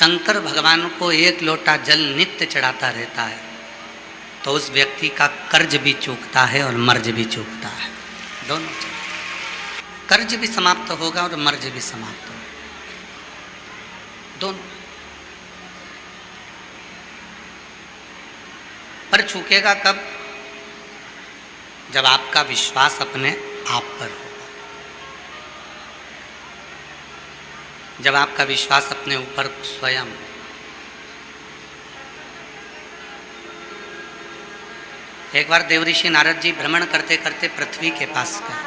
शंकर भगवान को एक लोटा जल नित्य चढ़ाता रहता है तो उस व्यक्ति का कर्ज भी चूकता है और मर्ज भी चूकता है। दोनों कर्ज भी समाप्त होगा और मर्ज भी समाप्त होगा, दोनों। पर चूकेगा कब? जब आपका विश्वास अपने आप पर होगा, जब आपका विश्वास अपने ऊपर स्वयं। एक बार देवऋषि नारद जी भ्रमण करते करते पृथ्वी के पास गए।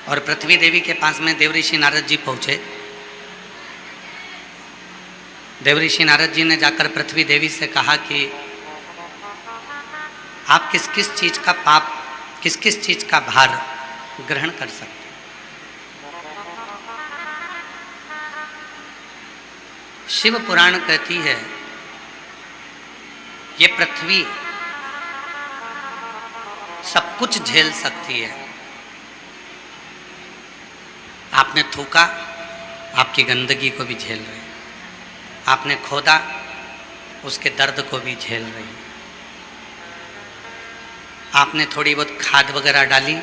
और पृथ्वी देवी के पास में देवऋषि नारद जी पहुंचे। देवऋषि नारद जी ने जाकर पृथ्वी देवी से कहा कि आप किस किस चीज का पाप, किस किस चीज का भार ग्रहण कर सकते हैं। शिव पुराण कहती है ये पृथ्वी सब कुछ झेल सकती है। आपने थूका, आपकी गंदगी को भी झेल रही, आपने खोदा, उसके दर्द को भी झेल रही, आपने थोड़ी बहुत खाद वगैरह डाली,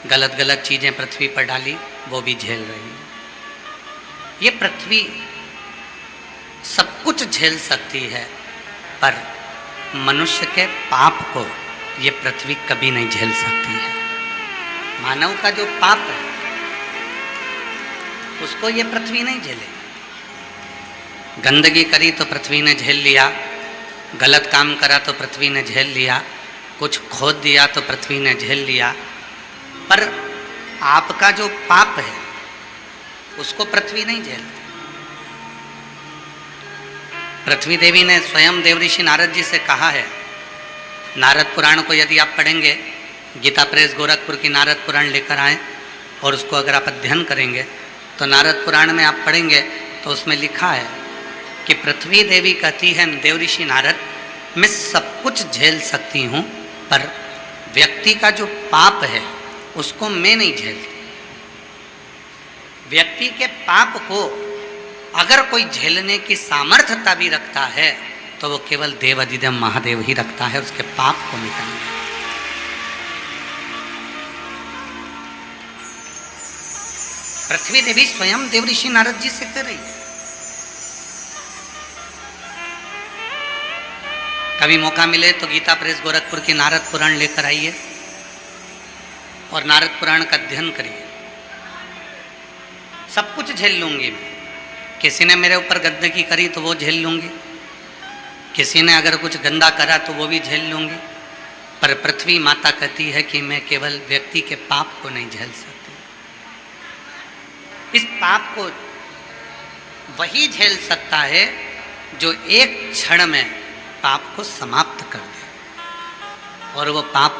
गलत गलत चीजें पृथ्वी पर डाली, वो भी झेल रही है। ये पृथ्वी सब कुछ झेल सकती है, पर मनुष्य के पाप को ये पृथ्वी कभी नहीं झेल सकती है। मानव का जो पाप है उसको ये पृथ्वी नहीं झेलेगी। गंदगी करी तो पृथ्वी ने झेल लिया, गलत काम करा तो पृथ्वी ने झेल लिया, कुछ खोद दिया तो पृथ्वी ने झेल लिया, पर आपका जो पाप है उसको पृथ्वी नहीं झेलती। पृथ्वी देवी ने स्वयं देवऋषि नारद जी से कहा है, नारद पुराण को यदि आप पढ़ेंगे, गीता प्रेस गोरखपुर की नारद पुराण लेकर आए और उसको अगर आप अध्ययन करेंगे तो नारद पुराण में आप पढ़ेंगे तो उसमें लिखा है कि पृथ्वी देवी कहती है, देवऋषि नारद, मैं सब कुछ झेल सकती हूँ, पर व्यक्ति का जो पाप है उसको मैं नहीं झेलती। व्यक्ति के पाप को अगर कोई झेलने की सामर्थ्यता भी रखता है तो वो केवल देवाधिदेव महादेव ही रखता है उसके पाप को मिटाने। पृथ्वी देवी स्वयं देवऋषि नारद जी से कह रही है। कभी मौका मिले तो गीता प्रेस गोरखपुर की नारद पुराण लेकर आइए और नारद पुराण का अध्ययन करिए। सब कुछ झेल लूंगी मैं। किसी ने मेरे ऊपर गंदगी करी तो वो झेल लूंगी, किसी ने अगर कुछ गंदा करा तो वो भी झेल लूंगी, पर पृथ्वी माता कहती है कि मैं केवल व्यक्ति के पाप को नहीं झेल सकती। इस पाप को वही झेल सकता है जो एक क्षण में पाप को समाप्त कर दे, और वो पाप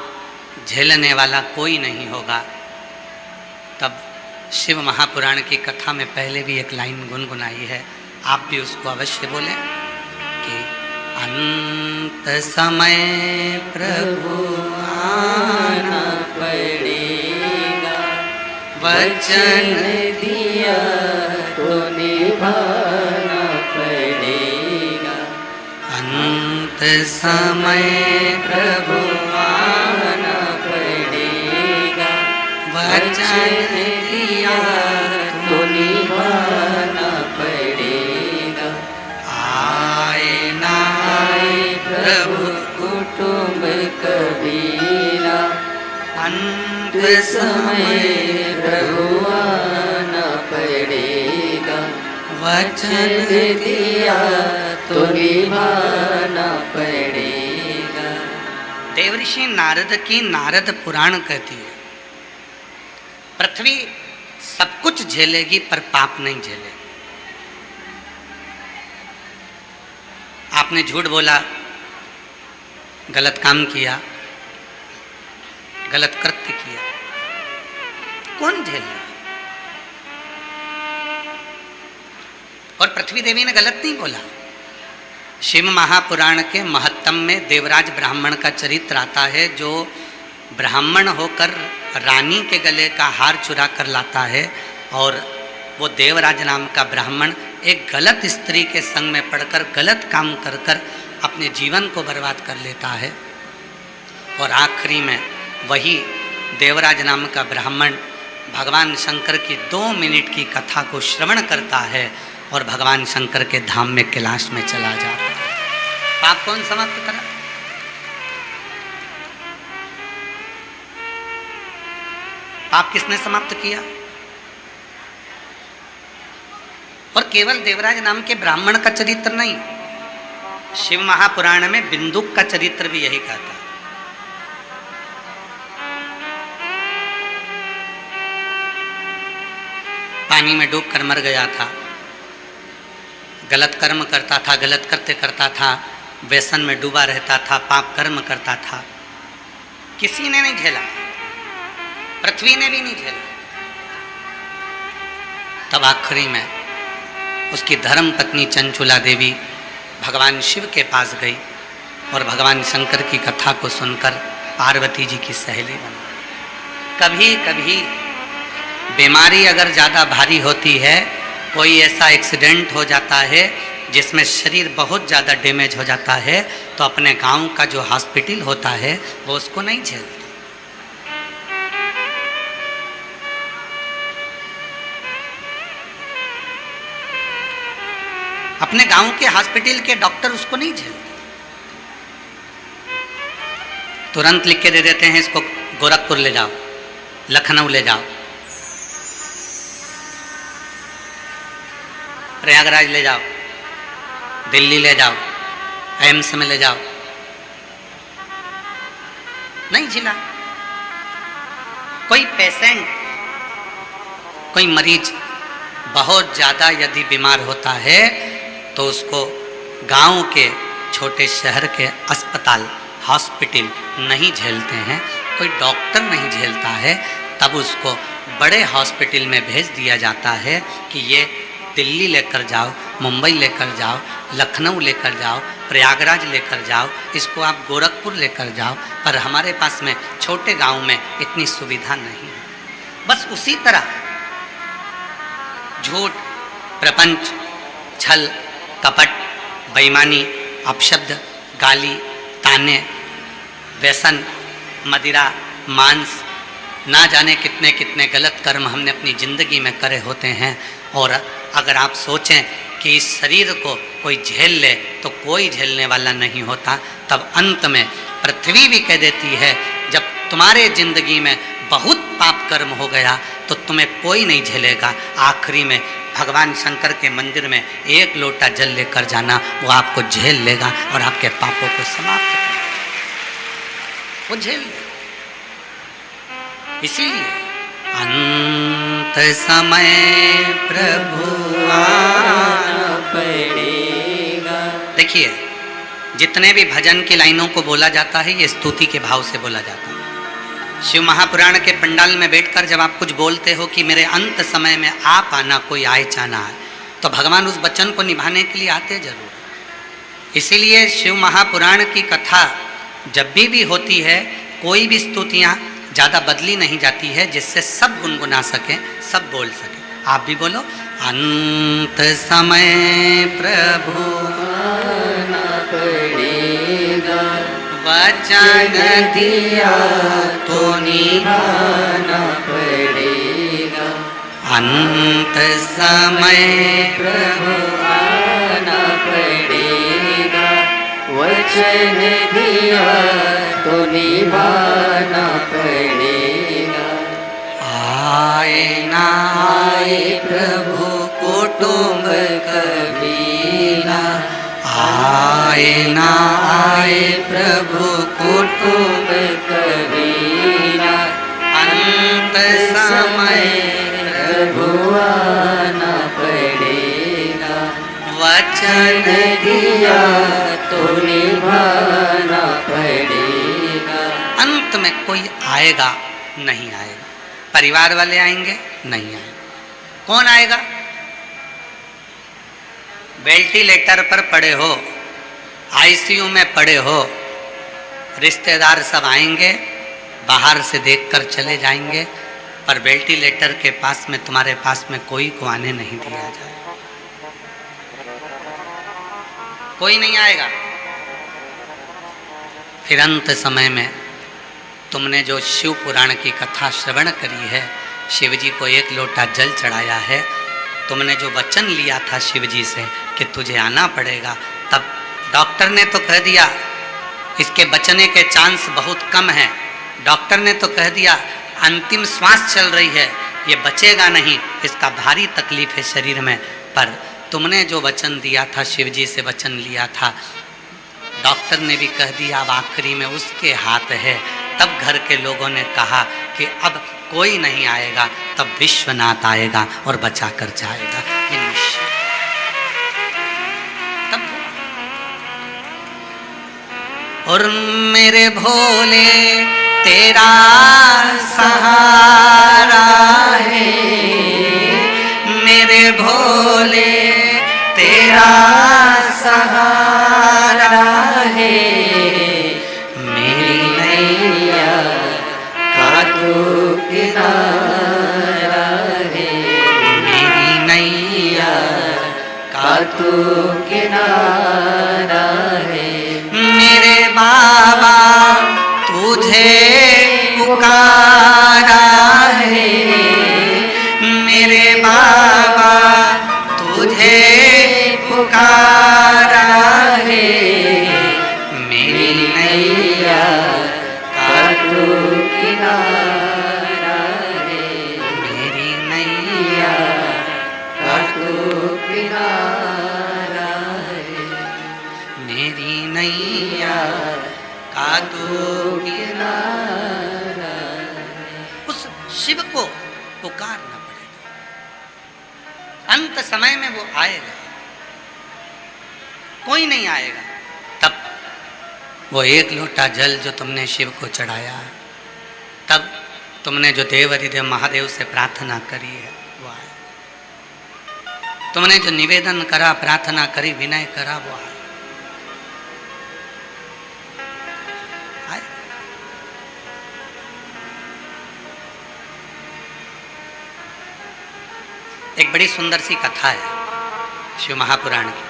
झेलने वाला कोई नहीं होगा। तब शिव महापुराण की कथा में पहले भी एक लाइन गुनगुनाई है, आप भी उसको अवश्य बोलें कि अंत समय प्रभु आना पड़ेगा, वचन दिया तो निभाना पड़ेगा। अंत समय प्रभु आना पड़ेगा, वचन दिया तो निभाना पड़ेगा। आए ना आए प्रभु कुटुंब कबीरा, अंत समय प्रभु आना पड़ेगा, वचन दिया तो निभाना पड़ेगा। देवऋषि नारद की नारद पुराण कहती है पृथ्वी सब कुछ झेलेगी पर पाप नहीं झेलेगी। आपने झूठ बोला, गलत काम किया, गलत कृत्य किया, कौन झेलेगा? और पृथ्वी देवी ने गलत नहीं बोला। शिव महापुराण के महत्तम में देवराज ब्राह्मण का चरित्र आता है, जो ब्राह्मण होकर रानी के गले का हार चुरा कर लाता है और वो देवराज नाम का ब्राह्मण एक गलत स्त्री के संग में पड़कर गलत काम कर कर अपने जीवन को बर्बाद कर लेता है। और आखिरी में वही देवराज नाम का ब्राह्मण भगवान शंकर की 2 मिनट की कथा को श्रवण करता है और भगवान शंकर के धाम में कैलाश में चला जाता है। पाप कौन समाप्त करा? पाप किसने समाप्त किया? और केवल देवराज नाम के ब्राह्मण का चरित्र नहीं, शिव महापुराण में बिंदुक का चरित्र भी यही कहता है। पानी में डूब कर मर गया था, गलत कर्म करता था, गलत करते करता था, व्यसन में डूबा रहता था, पाप कर्म करता था। किसी ने नहीं झेला, पृथ्वी ने भी नहीं झेला। तब आखिरी में उसकी धर्म पत्नी चंचुला देवी भगवान शिव के पास गई और भगवान शंकर की कथा को सुनकर पार्वती जी की सहेली बन गई। कभी कभी बीमारी अगर ज़्यादा भारी होती है, कोई ऐसा एक्सीडेंट हो जाता है जिसमें शरीर बहुत ज़्यादा डैमेज हो जाता है, तो अपने गांव का जो हॉस्पिटल होता है वो उसको नहीं झेलता। अपने गांव के हॉस्पिटल के डॉक्टर उसको नहीं झेलते, तुरंत लिख के दे देते हैं इसको गोरखपुर ले जाओ, लखनऊ ले जाओ, प्रयागराज ले जाओ, दिल्ली ले जाओ, एम्स में ले जाओ। नहीं झेला। कोई पेशेंट, कोई मरीज बहुत ज़्यादा यदि बीमार होता है तो उसको गांव के छोटे शहर के अस्पताल हॉस्पिटल नहीं झेलते हैं, कोई डॉक्टर नहीं झेलता है, तब उसको बड़े हॉस्पिटल में भेज दिया जाता है कि ये दिल्ली लेकर जाओ, मुंबई लेकर जाओ, लखनऊ लेकर जाओ, प्रयागराज लेकर जाओ, इसको आप गोरखपुर लेकर जाओ। पर हमारे पास में छोटे गांव में इतनी सुविधा नहीं है। बस उसी तरह झूठ, प्रपंच, छल, कपट, बेईमानी, अपशब्द, गाली, ताने, व्यसन, मदिरा, मांस, ना जाने कितने कितने गलत कर्म हमने अपनी ज़िंदगी में करे होते हैं। और अगर आप सोचें कि इस शरीर को कोई झेल ले तो कोई झेलने वाला नहीं होता, तब अंत में पृथ्वी भी कह देती है जब तुम्हारे ज़िंदगी में बहुत पाप कर्म हो गया तो तुम्हें कोई नहीं झेलेगा। आखिरी में भगवान शंकर के मंदिर में 1 लोटा जल लेकर जाना, वो आपको झेल लेगा और आपके पापों को समाप्त करेगा, वो झेल लेगा। इसीलिए अंत समय प्रभु आना पड़ेगा। देखिए, जितने भी भजन की लाइनों को बोला जाता है ये स्तुति के भाव से बोला जाता है। शिव महापुराण के पंडाल में बैठकर जब आप कुछ बोलते हो कि मेरे अंत समय में आप आना, कोई आए चाहना है, तो भगवान उस वचन को निभाने के लिए आते जरूर। इसीलिए शिव महापुराण की कथा जब भी होती है, कोई भी स्तुतियाँ ज़्यादा बदली नहीं जाती है, जिससे सब गुनगुना सकें, सब बोल सकें। आप भी बोलो, अंत समय प्रभु आना पड़ेगा, वचन दिया तो निभाना पड़ेगा। अंत समय प्रभु आना पड़ेगा, वचन दिया तो निभाना पड़ेगा। आए ना आए प्रभु कुटुंब कबीला, आए ना आए प्रभु कुटुंब कबीला, अंत समय प्रभु आना पड़ेगा, वचन दिया तो निभाना पड़ेगा। अंत में कोई आएगा नहीं आएगा, परिवार वाले आएंगे नहीं आएंगे, कौन आएगा? वेंटिलेटर पर पड़े हो, आईसीयू में पड़े हो, रिश्तेदार सब आएंगे, बाहर से देखकर चले जाएंगे, पर वेंटिलेटर के पास में तुम्हारे पास में कोई को आने नहीं दिया जाए, कोई नहीं आएगा। फिर अंत समय में तुमने जो शिव पुराण की कथा श्रवण करी है, शिव जी को 1 लोटा जल चढ़ाया है, तुमने जो वचन लिया था शिव जी से कि तुझे आना पड़ेगा, तब डॉक्टर ने तो कह दिया इसके बचने के चांस बहुत कम हैं। डॉक्टर ने तो कह दिया अंतिम श्वास चल रही है, ये बचेगा नहीं, इसका भारी तकलीफ है शरीर में। पर तुमने जो वचन दिया था, शिव जी से वचन लिया था, डॉक्टर ने भी कह दिया अब आखिरी में उसके हाथ है। तब घर के लोगों ने कहा कि अब कोई नहीं आएगा, तब विश्वनाथ आएगा और बचा कर जाएगा। तब और मेरे भोले तेरा सहारा है, मेरे भोले तेरा सहारा है, मेरी नैया का तू किनारा है, मेरी नैया का तू किनारा है। मेरे बाबा तुझे पुकारा है, मेरे बाबा तुझे पुकारा है, मेरी नैया का तू किनारा है, मेरी नैया का तू किनारा है, मेरी नैया का तू किनारा। उस शिव को पुकारना पड़ेगा, अंत समय में वो आएगा, कोई नहीं आएगा। तब वो 1 लोटा जल जो तुमने शिव को चढ़ाया, तब तुमने जो देवरिदेव महादेव से प्रार्थना करी है वो आए, तुमने जो निवेदन करा, प्रार्थना करी, विनय करा, वो आए। एक बड़ी सुंदर सी कथा है शिव महापुराण की।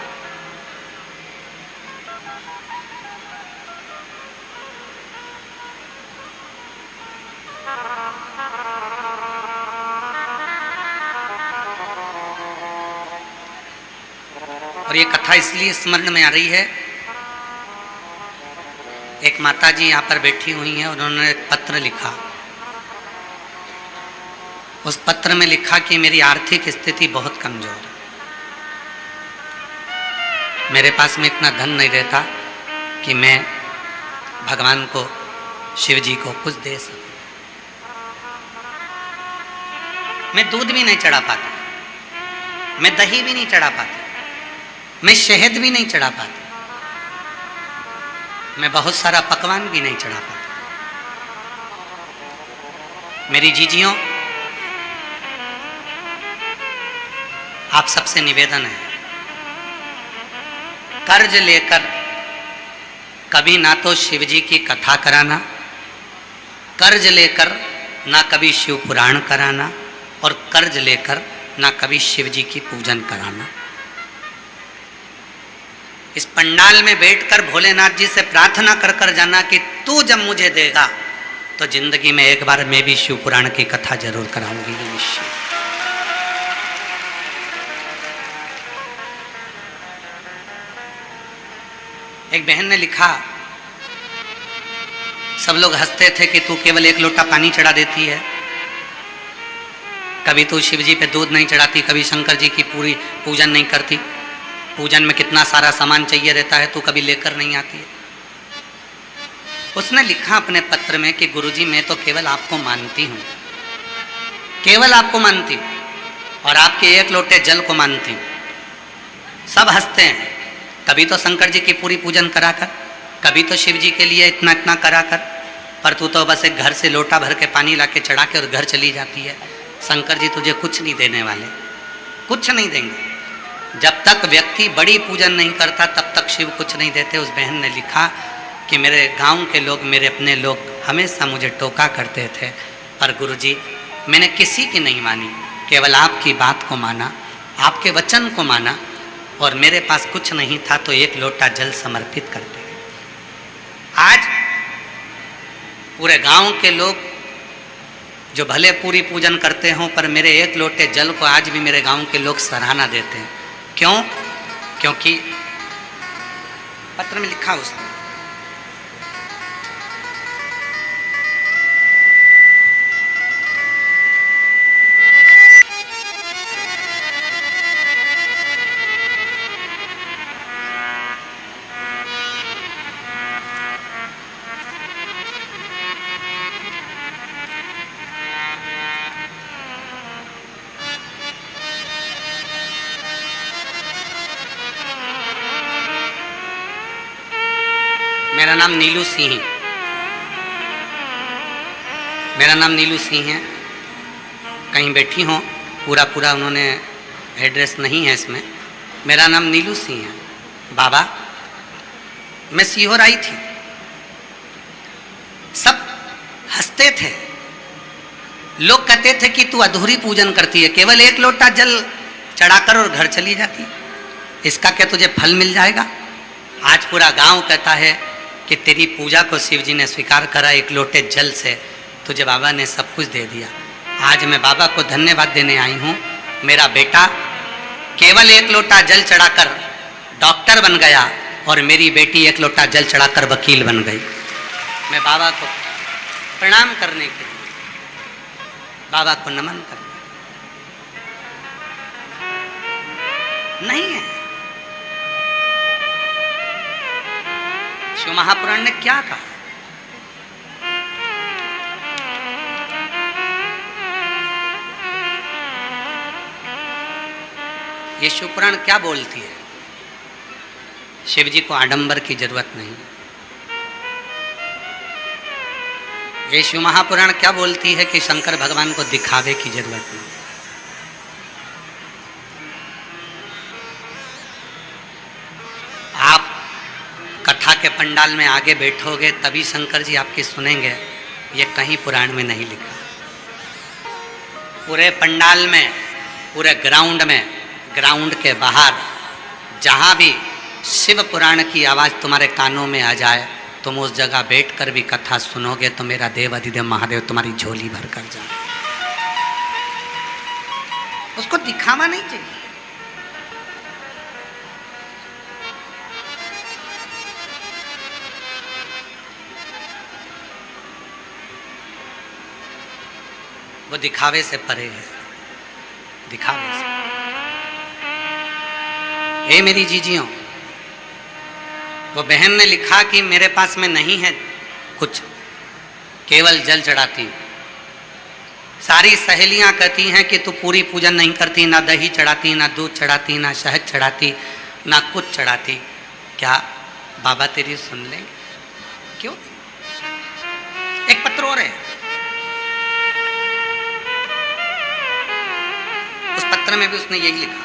और ये कथा इसलिए स्मरण में आ रही है, एक माता जी यहाँ पर बैठी हुई हैं, उन्होंने एक पत्र लिखा। उस पत्र में लिखा कि मेरी आर्थिक स्थिति बहुत कमजोर है, मेरे पास में इतना धन नहीं रहता कि मैं भगवान को, शिव जी को कुछ दे सकूं। मैं दूध भी नहीं चढ़ा पाता, मैं दही भी नहीं चढ़ा पाता, मैं शहद भी नहीं चढ़ा पाता, मैं बहुत सारा पकवान भी नहीं चढ़ा पाता। मेरी जीजियों, आप सबसे निवेदन है, कर्ज लेकर कभी ना तो शिव जी की कथा कराना, कर्ज लेकर ना कभी शिव पुराण कराना, और कर्ज लेकर ना कभी शिव जी की पूजन कराना। इस पंडाल में बैठकर भोलेनाथ जी से प्रार्थना कर कर जाना कि तू जब मुझे देगा तो जिंदगी में एक बार मैं भी शिव पुराण की कथा जरूर कराऊंगी, ये निश्चय। एक बहन ने लिखा, सब लोग हंसते थे कि तू केवल 1 लोटा पानी चढ़ा देती है, कभी तू शिव जी पे दूध नहीं चढ़ाती, कभी शंकर जी की पूरी पूजन नहीं करती, पूजन में कितना सारा सामान चाहिए रहता है, तू कभी लेकर नहीं आती है। उसने लिखा अपने पत्र में कि गुरुजी मैं तो केवल आपको मानती हूँ, केवल आपको मानती हूँ, और आपके 1 लोटे जल को मानती हूँ। सब हंसते हैं, कभी तो शंकर जी की पूरी पूजन कराकर, कभी तो शिव जी के लिए इतना इतना कराकर, पर तू तो बस एक घर से लोटा भर के पानी ला के चढ़ा के और घर चली जाती है। शंकर जी तुझे कुछ नहीं देने वाले, कुछ नहीं देंगे। जब तक व्यक्ति बड़ी पूजन नहीं करता तब तक शिव कुछ नहीं देते। उस बहन ने लिखा कि मेरे गांव के लोग, मेरे अपने लोग हमेशा मुझे टोका करते थे, पर गुरुजी मैंने किसी की नहीं मानी, केवल आपकी बात को माना, आपके वचन को माना, और मेरे पास कुछ नहीं था तो एक लोटा जल समर्पित करते गए। आज पूरे गांव के लोग जो भले पूरी पूजन करते हों, पर मेरे एक लोटे जल को आज भी मेरे गांव के लोग सराहना देते हैं। क्यों? क्योंकि पत्र में लिखा उसने, मेरा नाम नीलू सिंह है। मेरा नाम नीलू सिंह है। कहीं बैठी हो, पूरा उन्होंने एड्रेस नहीं है इसमें। मेरा नाम नीलू सिंह है। बाबा, मैं सीहोर आई थी, सब हंसते थे, लोग कहते थे कि तू अधूरी पूजन करती है, केवल एक लोटा जल चढ़ाकर और घर चली जाती, इसका क्या तुझे फल मिल जाएगा? आज पूरा गांव कहता है कि तेरी पूजा को शिव जी ने स्वीकार करा, एक लोटे जल से तुझे बाबा ने सब कुछ दे दिया। आज मैं बाबा को धन्यवाद देने आई हूँ। मेरा बेटा केवल एक लोटा जल चढ़ाकर डॉक्टर बन गया और मेरी बेटी एक लोटा जल चढ़ाकर वकील बन गई। मैं बाबा को प्रणाम करने के लिए, बाबा को नमन करने नहीं है। शिव महापुराण ने क्या कहा? ये शिव पुराण क्या बोलती है? शिव जी को आडंबर की जरूरत नहीं। ये शिव महापुराण क्या बोलती है कि शंकर भगवान को दिखावे की जरूरत नहीं। आप कथा के पंडाल में आगे बैठोगे तभी शंकर जी आपकी सुनेंगे, ये कहीं पुराण में नहीं लिखा। पूरे पंडाल में, पूरे ग्राउंड में, ग्राउंड के बाहर जहाँ भी शिव पुराण की आवाज़ तुम्हारे कानों में आ जाए, तुम उस जगह बैठकर भी कथा सुनोगे तो मेरा देव अधिदेव महादेव तुम्हारी झोली भर कर जाए। उसको दिखावा नहीं चाहिए। वो दिखावे से परे है, दिखावे से। हे मेरी जीजियों, वो बहन ने लिखा कि मेरे पास में नहीं है कुछ, केवल जल चढ़ाती हूँ। सारी सहेलियां कहती हैं कि तू पूरी पूजन नहीं करती, ना दही चढ़ाती, ना दूध चढ़ाती, ना शहद चढ़ाती, ना कुछ चढ़ाती। क्या बाबा तेरी सुन लेंगे? क्यों? एक पत्र और है, उस पत्र में भी उसने यही लिखा।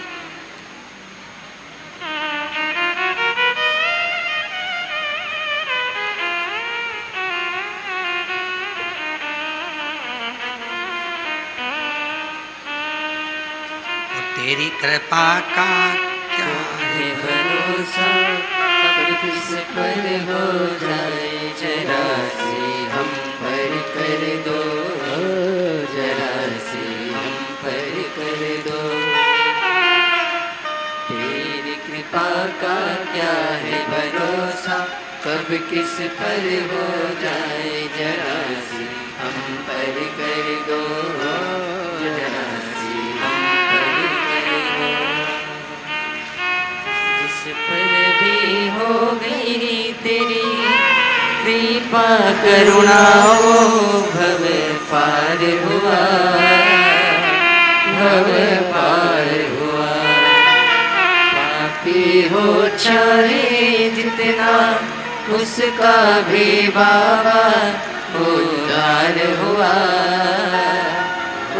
तेरी कृपा का क्या है भरोसा, कब किस पर हो जाए जरा सी हम पर कर दो, जरा सी हम पर कर दो। तेरी कृपा का क्या है भरोसा, कब किस पर हो जाए जरा सी हम पर कर दो, जरा सी हम पर कर दो। जिस पर भी हो गई तेरी कृपा करुणा, वो भव पार हुआ, भव पार हुआ। पापी हो चाहे जितना, उसका भी बाबा उद्धार हुआ,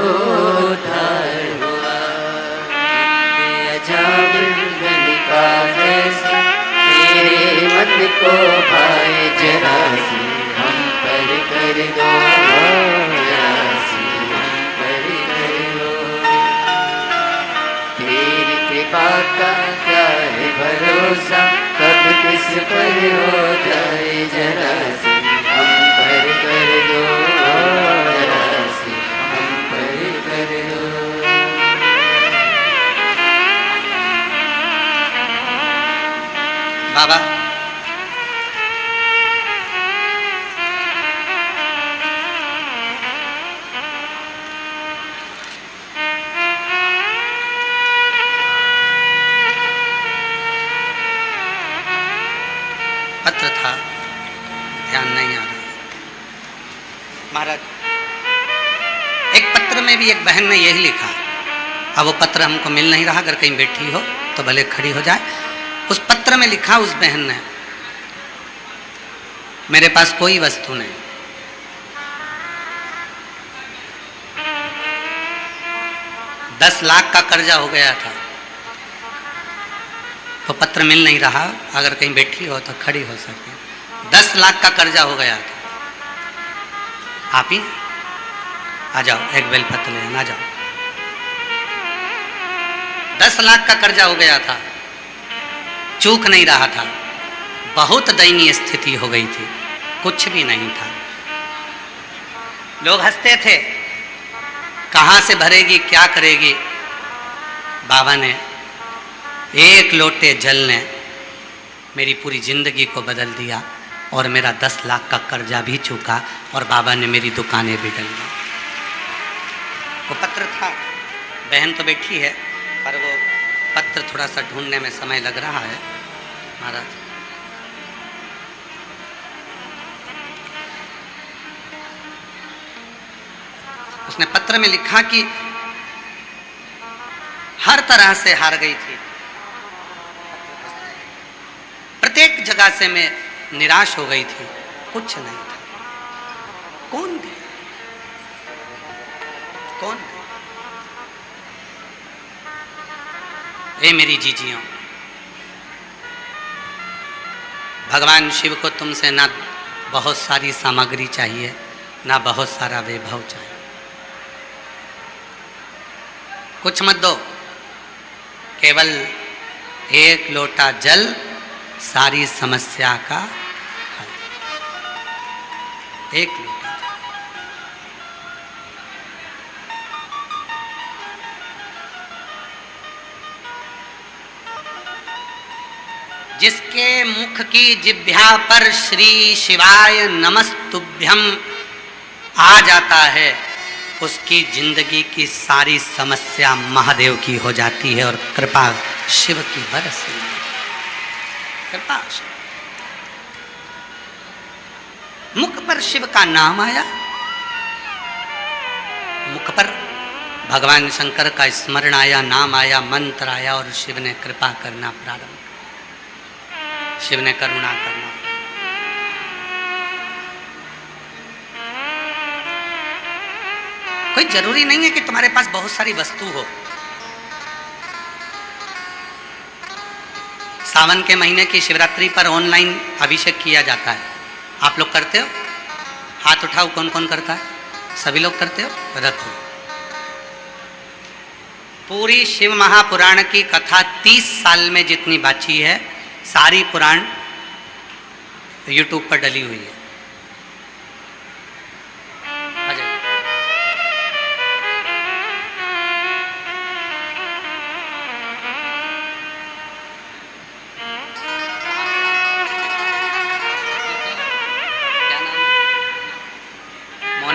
उद्धार हुआ। अजाब गलिका जैसा तेरे मन को भाए, जरा सी हम पर कर दो, जरा सी हम पर तेरी कृपा का क्या है भरोसा, कब किस पर हो जाए जरा सी हम पर कर दो, जरा सी हम पर कर दो। बाबा पत्र था, ध्यान नहीं आ रहा। महाराज एक पत्र में भी एक बहन ने यही लिखा, अब वो पत्र हमको मिल नहीं रहा, अगर कहीं बैठी हो तो भले खड़ी हो जाए। उस पत्र में लिखा उस बहन ने, मेरे पास कोई वस्तु नहीं, $10 लाख का कर्जा हो गया था, तो पत्र मिल नहीं रहा, अगर कहीं बैठी हो तो खड़ी हो सकती। 10 लाख का कर्जा हो गया था, आप ही आ जाओ, एक बेलपत्र ले आ जाओ। 10 लाख का कर्जा हो गया था, चूक नहीं रहा था, बहुत दयनीय स्थिति हो गई थी, कुछ भी नहीं था। लोग हंसते थे, कहां से भरेगी, क्या करेगी। बाबा ने एक लोटे जल ने मेरी पूरी जिंदगी को बदल दिया, और मेरा 10 लाख का कर्जा भी चुका, और बाबा ने मेरी दुकानें भी डलवाई। वो पत्र था, बहन तो बैठी है, पर वो पत्र थोड़ा सा ढूंढने में समय लग रहा है महाराज। उसने पत्र में लिखा कि हर तरह से हार गई थी, प्रत्येक जगह से मैं निराश हो गई थी, कुछ नहीं था। कौन थे, कौन थे? ए मेरी जीजियों, भगवान शिव को तुमसे ना बहुत सारी सामग्री चाहिए, ना बहुत सारा वैभव चाहिए। कुछ मत दो, केवल एक लोटा जल सारी समस्या का हल। एक लोटा जल। जिसके मुख की जिह्वा पर श्री शिवाय नमस्तुभ्यम आ जाता है, उसकी जिंदगी की सारी समस्या महादेव की हो जाती है, और कृपा शिव की बरसती है। कृपा मुख पर शिव का नाम आया, मुख पर भगवान शंकर का स्मरण आया, नाम आया, मंत्र आया, और शिव ने कृपा करना प्रारंभ किया, शिव ने करुणा करना। कोई जरूरी नहीं है कि तुम्हारे पास बहुत सारी वस्तु हो। सावन के महीने की शिवरात्रि पर ऑनलाइन अभिषेक किया जाता है, आप लोग करते हो? हाथ उठाओ, कौन कौन करता है? सभी लोग करते हो? रखो। पूरी शिव महापुराण की कथा 30 साल में जितनी बाची है, सारी पुराण यूट्यूब पर डली हुई है।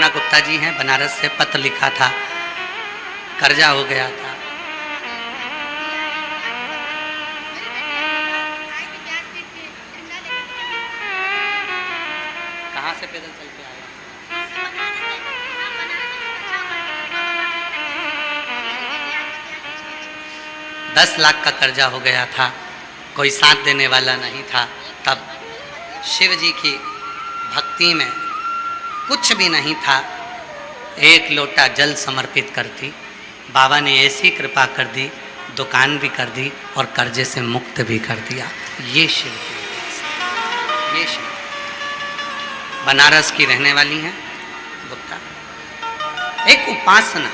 गुप्ता जी हैं, बनारस से, पत्र लिखा था, कर्जा हो गया था। कहाँ से पैदल चल के आया? $10 लाख का कर्जा हो गया था, कोई साथ देने वाला नहीं था। तब शिव जी की भक्ति में कुछ भी नहीं था, एक लोटा जल समर्पित करती, बाबा ने ऐसी कृपा कर दी, दुकान भी कर दी और कर्जे से मुक्त भी कर दिया। ये शिव की उपासना, ये शिव। बनारस की रहने वाली हैं गुप्ता। एक उपासना,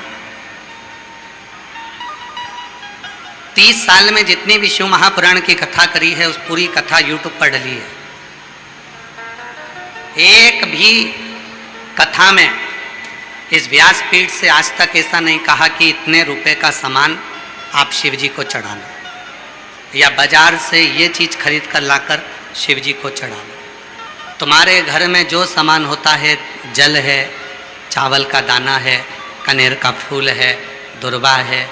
30 साल में जितनी भी शिव महापुराण की कथा करी है उस पूरी कथा यूट्यूब पर डली है। एक भी कथा में इस व्यासपीठ से आज तक ऐसा नहीं कहा कि इतने रुपए का सामान आप शिव जी को चढ़ाना, या बाजार से ये चीज खरीद कर लाकर शिव जी को चढ़ाना। तुम्हारे घर में जो सामान होता है, जल है, चावल का दाना है, कनेर का फूल है, दुर्वा है,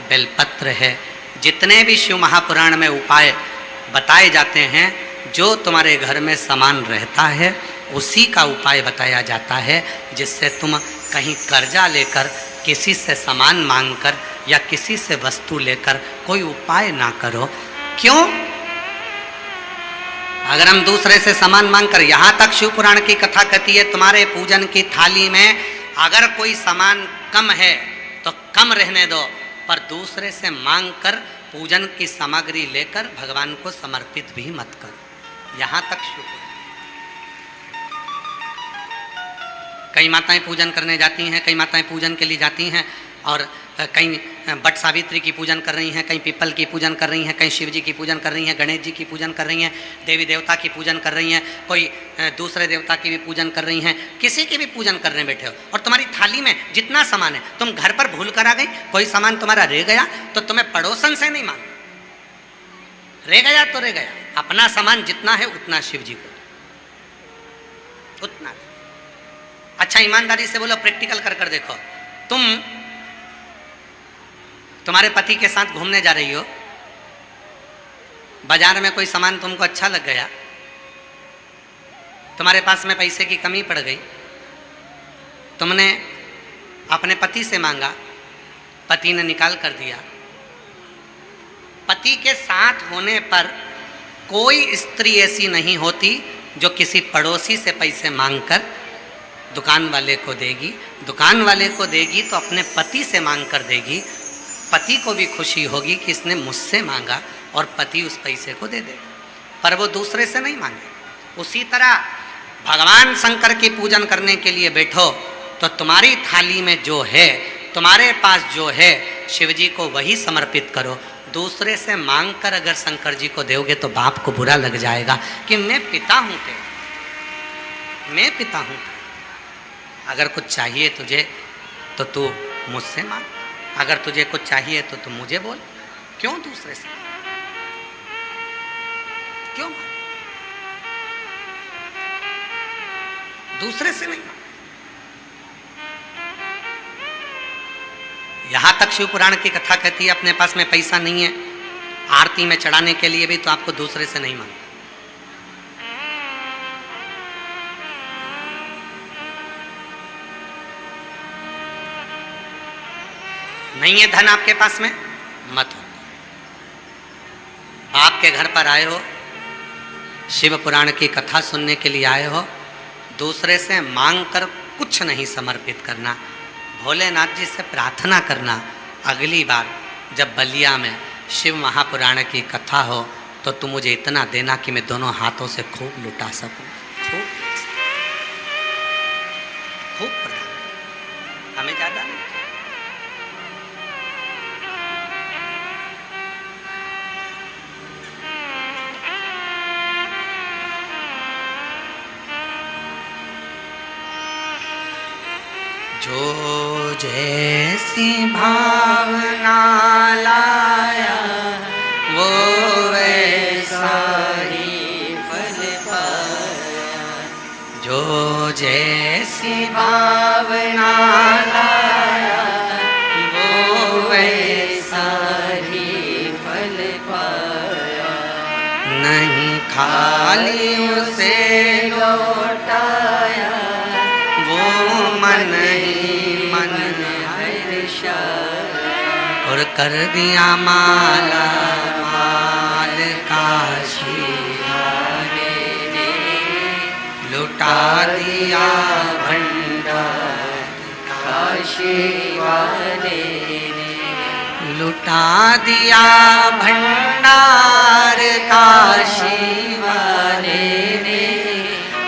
बेलपत्र है, जितने भी शिव महापुराण में उपाय बताए जाते हैं, जो तुम्हारे घर में सामान रहता है उसी का उपाय बताया जाता है, जिससे तुम कहीं कर्जा लेकर, किसी से सामान मांगकर या किसी से वस्तु लेकर कोई उपाय ना करो। क्यों? अगर हम दूसरे से सामान मांगकर, यहां तक शिव पुराण की कथा कहती है तुम्हारे पूजन की थाली में अगर कोई सामान कम है तो कम रहने दो, पर दूसरे से मांगकर पूजन की सामग्री लेकर भगवान को समर्पित भी मत करो। यहां तक शिव। कई माताएं पूजन करने जाती हैं, कई माताएं पूजन के लिए जाती हैं और कहीं बट सावित्री की पूजन कर रही हैं, कहीं पीपल की पूजन कर रही हैं, कहीं शिव जी की पूजन कर रही हैं, गणेश जी की पूजन कर रही हैं, देवी देवता की पूजन कर रही हैं, कोई दूसरे देवता की भी पूजन कर रही हैं, किसी की भी पूजन करने बैठे हो और तुम्हारी थाली में जितना सामान है, तुम घर पर भूल कर आ गई, कोई सामान तुम्हारा रह गया तो तुम्हें पड़ोसन से नहीं मांगना, रह गया तो रह गया, अपना सामान जितना है उतना शिव जी को उतना। अच्छा ईमानदारी से बोलो, प्रैक्टिकल कर कर देखो। तुम्हारे पति के साथ घूमने जा रही हो, बाजार में कोई सामान तुमको अच्छा लग गया, तुम्हारे पास में पैसे की कमी पड़ गई, तुमने अपने पति से मांगा, पति ने निकाल कर दिया। पति के साथ होने पर कोई स्त्री ऐसी नहीं होती जो किसी पड़ोसी से पैसे मांगकर दुकान वाले को देगी। दुकान वाले को देगी तो अपने पति से मांग कर देगी, पति को भी खुशी होगी कि इसने मुझसे मांगा और पति उस पैसे को दे देगा, पर वो दूसरे से नहीं मांगे। उसी तरह भगवान शंकर की पूजन करने के लिए बैठो तो तुम्हारी थाली में जो है, तुम्हारे पास जो है, शिव जी को वही समर्पित करो। दूसरे से मांग कर अगर शंकर जी को दोगे तो बाप को बुरा लग जाएगा कि मैं पिता हूँ तेरा, मैं पिता हूँ, अगर कुछ चाहिए तुझे तो तू मुझसे मांग, अगर तुझे कुछ चाहिए तो तू मुझे बोल। क्यों दूसरे से, क्यों दूसरे से नहीं? यहां तक शिव पुराण की कथा कहती है अपने पास में पैसा नहीं है आरती में चढ़ाने के लिए भी तो आपको दूसरे से नहीं मांगना। नहीं है धन आपके पास में, मत हो। आपके घर पर आए हो, शिव पुराण की कथा सुनने के लिए आए हो, दूसरे से मांग कर कुछ नहीं समर्पित करना। भोलेनाथ जी से प्रार्थना करना, अगली बार जब बलिया में शिव महापुराण की कथा हो तो तुम मुझे इतना देना कि मैं दोनों हाथों से खूब लुटा सकूं, खूब प्रदान, हमें ज्यादा नहीं। जो जैसी भावना लाया वो वैसा ही फल पाया, जो जैसी भावना लाया वो वैसा ही फल पाया, नहीं खाली उसे लौटाया वो मन ही मन और कर दिया माला माल काशी वाले ने, लुटा दिया भंडार काशी वाले ने, लुटा दिया भंडार काशी वाले ने,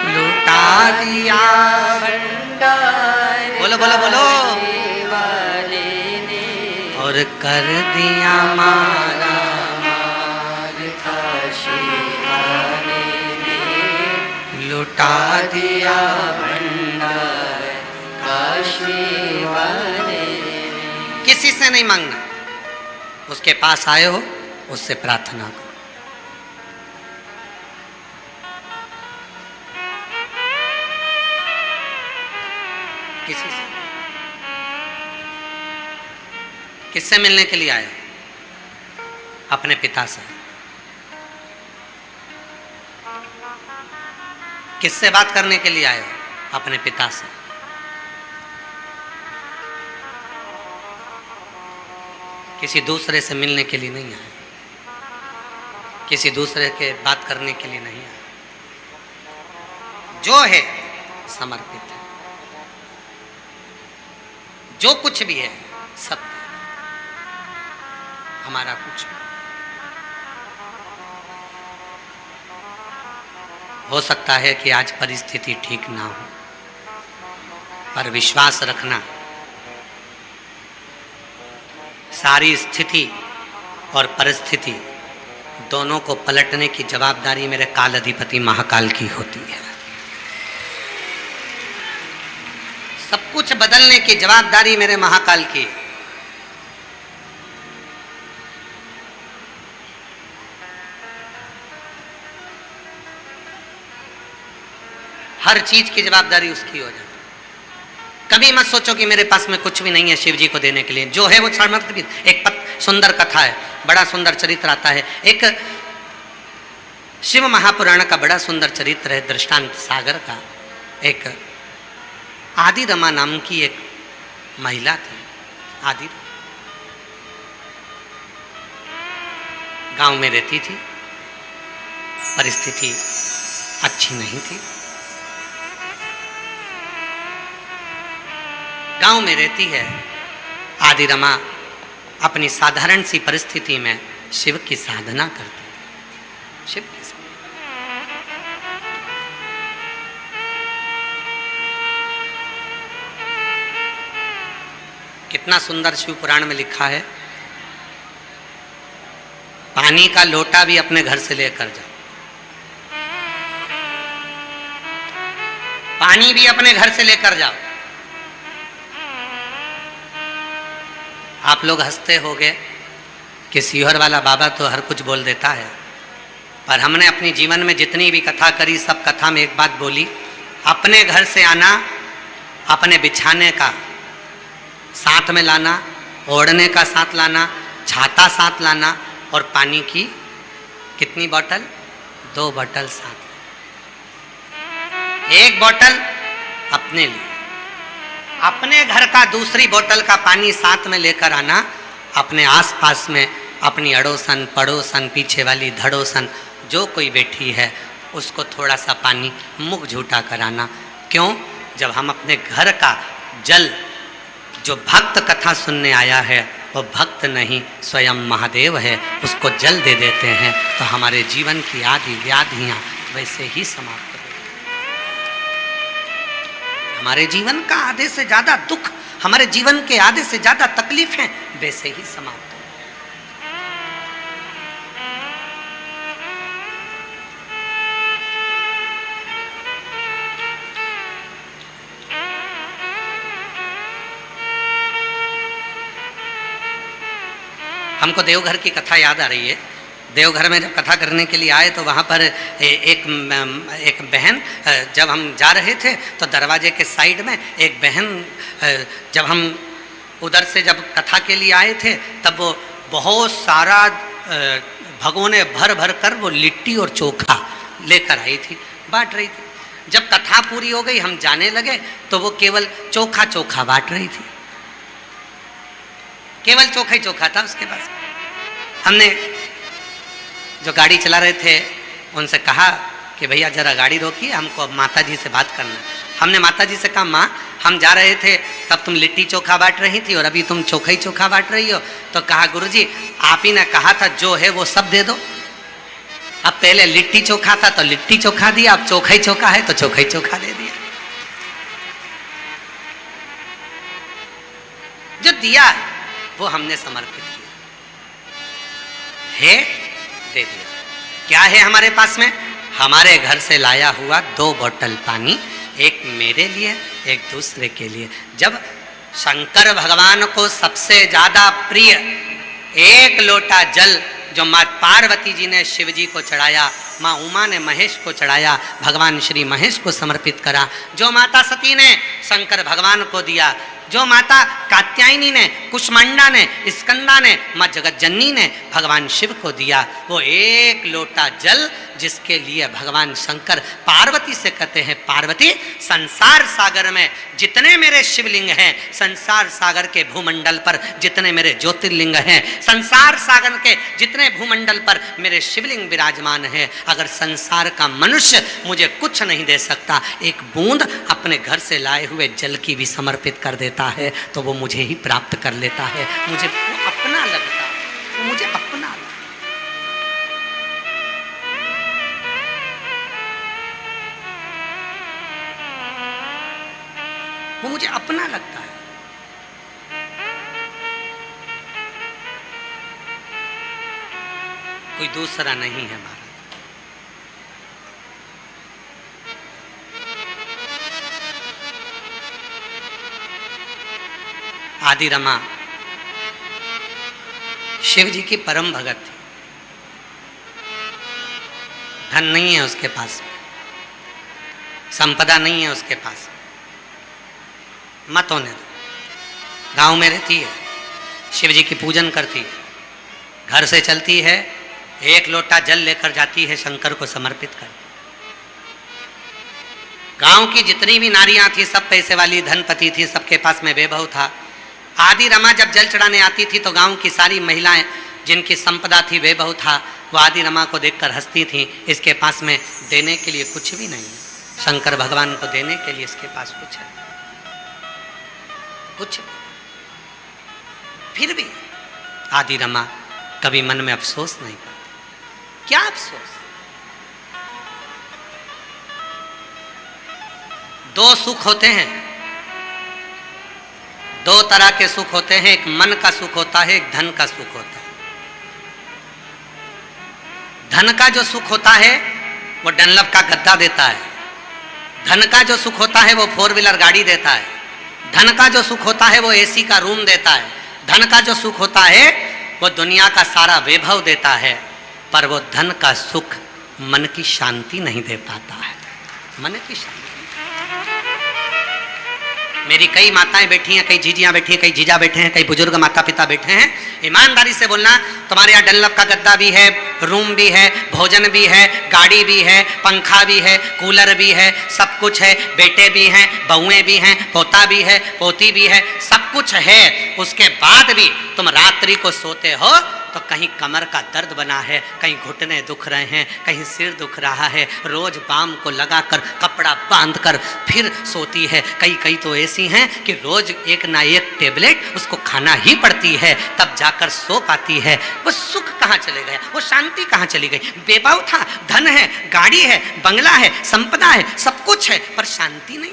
लुटा दिया भंडार, बोलो बोलो बोलो, और कर दिया माला लुटा दिया भंडार काशी वाले। किसी से नहीं मांगना, उसके पास आए हो उससे प्रार्थना करो। किसी से, किससे मिलने के लिए आए हो? अपने पिता से। किससे बात करने के लिए आए हो? अपने पिता से। किसी दूसरे से मिलने के लिए नहीं आए, किसी दूसरे के बात करने के लिए नहीं आए। जो है समर्पित है, जो कुछ भी है सब हमारा कुछ नहीं। हो सकता है कि आज परिस्थिति ठीक ना हो, पर विश्वास रखना सारी स्थिति और परिस्थिति दोनों को पलटने की जवाबदारी मेरे काल अधिपति महाकाल की होती है। सब कुछ बदलने की जवाबदारी मेरे महाकाल की है। हर चीज की जवाबदारी उसकी हो जाती। कभी मत सोचो कि मेरे पास में कुछ भी नहीं है शिव जी को देने के लिए। जो है वो समर्पित। एक सुंदर कथा है, बड़ा सुंदर चरित्र आता है। एक शिव महापुराण का बड़ा सुंदर चरित्र है, दृष्टांत सागर का। एक आदि रमा नाम की एक महिला थी। आदि गांव में रहती थी, परिस्थिति अच्छी नहीं थी। गांव में रहती है आदि रमा, अपनी साधारण सी परिस्थिति में शिव की साधना करती है। शिव की साधना। कितना सुंदर शिव पुराण में लिखा है, पानी का लोटा भी अपने घर से लेकर जाओ, पानी भी अपने घर से लेकर जाओ। आप लोग हंसते होंगे कि सीहोर वाला बाबा तो हर कुछ बोल देता है, पर हमने अपनी जीवन में जितनी भी कथा करी सब कथा में एक बात बोली, अपने घर से आना, अपने बिछाने का साथ में लाना, ओढ़ने का साथ लाना, छाता साथ लाना और पानी की कितनी बोतल? 2 बोतल साथ। एक बोतल अपने लिए, अपने घर का दूसरी बोतल का पानी साथ में लेकर आना, अपने आसपास में अपनी अड़ोसन पड़ोसन पीछे वाली धड़ोसन जो कोई बैठी है उसको थोड़ा सा पानी मुख झूठा कराना। क्यों? जब हम अपने घर का जल, जो भक्त कथा सुनने आया है वो भक्त नहीं स्वयं महादेव है, उसको जल दे देते हैं तो हमारे जीवन की आदि व्याधियाँ वैसे ही समाप्त। हमारे जीवन का आधे से ज्यादा दुख, हमारे जीवन के आधे से ज्यादा तकलीफें वैसे ही समाप्त हो। हमको देवघर की कथा याद आ रही है। देवघर में जब कथा करने के लिए आए तो वहाँ पर एक बहन, जब हम जा रहे थे तो दरवाजे के साइड में एक बहन, जब हम उधर से जब कथा के लिए आए थे तब वो बहुत सारा भगोने भर भर कर वो लिट्टी और चोखा लेकर आई थी, बांट रही थी। जब कथा पूरी हो गई हम जाने लगे तो वो केवल चोखा चोखा बांट रही थी, केवल चोखा ही चोखा था उसके पास। हमने जो गाड़ी चला रहे थे उनसे कहा कि भैया जरा गाड़ी रोकिए, हमको अब माता जी से बात करना। हमने माता जी से कहा, माँ हम जा रहे थे तब तुम लिट्टी चोखा बांट रही थी और अभी तुम चोखा ही चोखा बांट रही हो। तो कहा, गुरुजी आप ही ने कहा था जो है वो सब दे दो। अब पहले लिट्टी चोखा था तो लिट्टी चोखा दिया, अब चोखा ही चोखा है तो चोखा ही चोखा दे दिया। जो दिया वो हमने समर्पित किया है, दे दिया। क्या है हमारे पास में? हमारे घर से लाया हुआ 2 बोतल पानी, एक मेरे लिए एक दूसरे के लिए। जब शंकर भगवान को सबसे ज्यादा प्रिय 1 लोटा जल जो माँ पार्वती जी ने शिव जी को चढ़ाया, माँ उमा ने महेश को चढ़ाया, भगवान श्री महेश को समर्पित करा, जो माता सती ने शंकर भगवान को दिया, जो माता कात्यायनी ने, कुष्मांडा ने, स्कंदा ने, माँ जगतजननी ने भगवान शिव को दिया, वो 1 लोटा जल जिसके लिए भगवान शंकर पार्वती से कहते हैं, पार्वती संसार सागर में जितने मेरे शिवलिंग हैं, संसार सागर के भूमंडल पर जितने मेरे ज्योतिर्लिंग हैं, संसार सागर के जितने भूमंडल पर मेरे शिवलिंग विराजमान हैं, अगर संसार का मनुष्य मुझे कुछ नहीं दे सकता, एक बूंद अपने घर से लाए हुए जल की भी समर्पित कर देता है तो वो मुझे ही प्राप्त कर लेता है, मुझे वो अपना लगता है, मुझे अपना लगता है। वो मुझे अपना लगता है। कोई दूसरा नहीं है महाराज। आदि रमा शिव जी की परम भगत थी। धन नहीं है उसके पास, संपदा नहीं है उसके पास, मत होने दो। गांव में रहती है, शिव जी की पूजन करती है, घर से चलती है, 1 लोटा जल लेकर जाती है, शंकर को समर्पित करती है। गांव की जितनी भी नारियां थी सब पैसे वाली, धनपति थी, सबके पास में वैभव था। आदि रमा जब जल चढ़ाने आती थी तो गांव की सारी महिलाएं जिनकी संपदा थी, वैभव था, वो आदि रमा को देखकर हंसती थी, इसके पास में देने के लिए कुछ भी नहीं है, शंकर भगवान को देने के लिए इसके पास कुछ है, कुछ। फिर भी आदि रमा कभी मन में अफसोस नहीं करती। क्या अफसोस? 2 सुख होते हैं, 2 तरह के सुख होते हैं, एक मन का सुख होता है, एक धन का सुख होता है। धन का जो सुख होता है वो डनलप का गद्दा देता है, धन का जो सुख होता है वो 4 व्हीलर गाड़ी देता है, धन का जो सुख होता है वो एसी का रूम देता है, धन का जो सुख होता है वो दुनिया का सारा वैभव देता है, पर वो धन का सुख मन की शांति नहीं दे पाता है, मन की शांति। मेरी कई माताएं बैठी हैं, कई जीजियां बैठी हैं, कई जीजा बैठे हैं, कई बुजुर्ग माता पिता बैठे हैं। ईमानदारी से बोलना, तुम्हारे यहाँ डनलप का गद्दा भी है, रूम भी है, भोजन भी है, गाड़ी भी है, पंखा भी है, कूलर भी है, सब कुछ है, बेटे भी हैं, बहुएं भी हैं, पोता भी है, पोती भी है, सब कुछ है। उसके बाद भी तुम रात्रि को सोते हो तो कहीं कमर का दर्द बना है, कहीं घुटने दुख रहे हैं, कहीं सिर दुख रहा है, रोज बाम को लगाकर कपड़ा बांधकर फिर सोती है। कई तो ऐसी हैं कि रोज एक ना एक टेबलेट उसको खाना ही पड़ती है, तब जाकर सो पाती है। वो सुख कहाँ चले गया, वो शांति कहाँ चली गई? बेबाव था, धन है, गाड़ी है, बंगला है, संपदा है, सब कुछ है, पर शांति नहीं।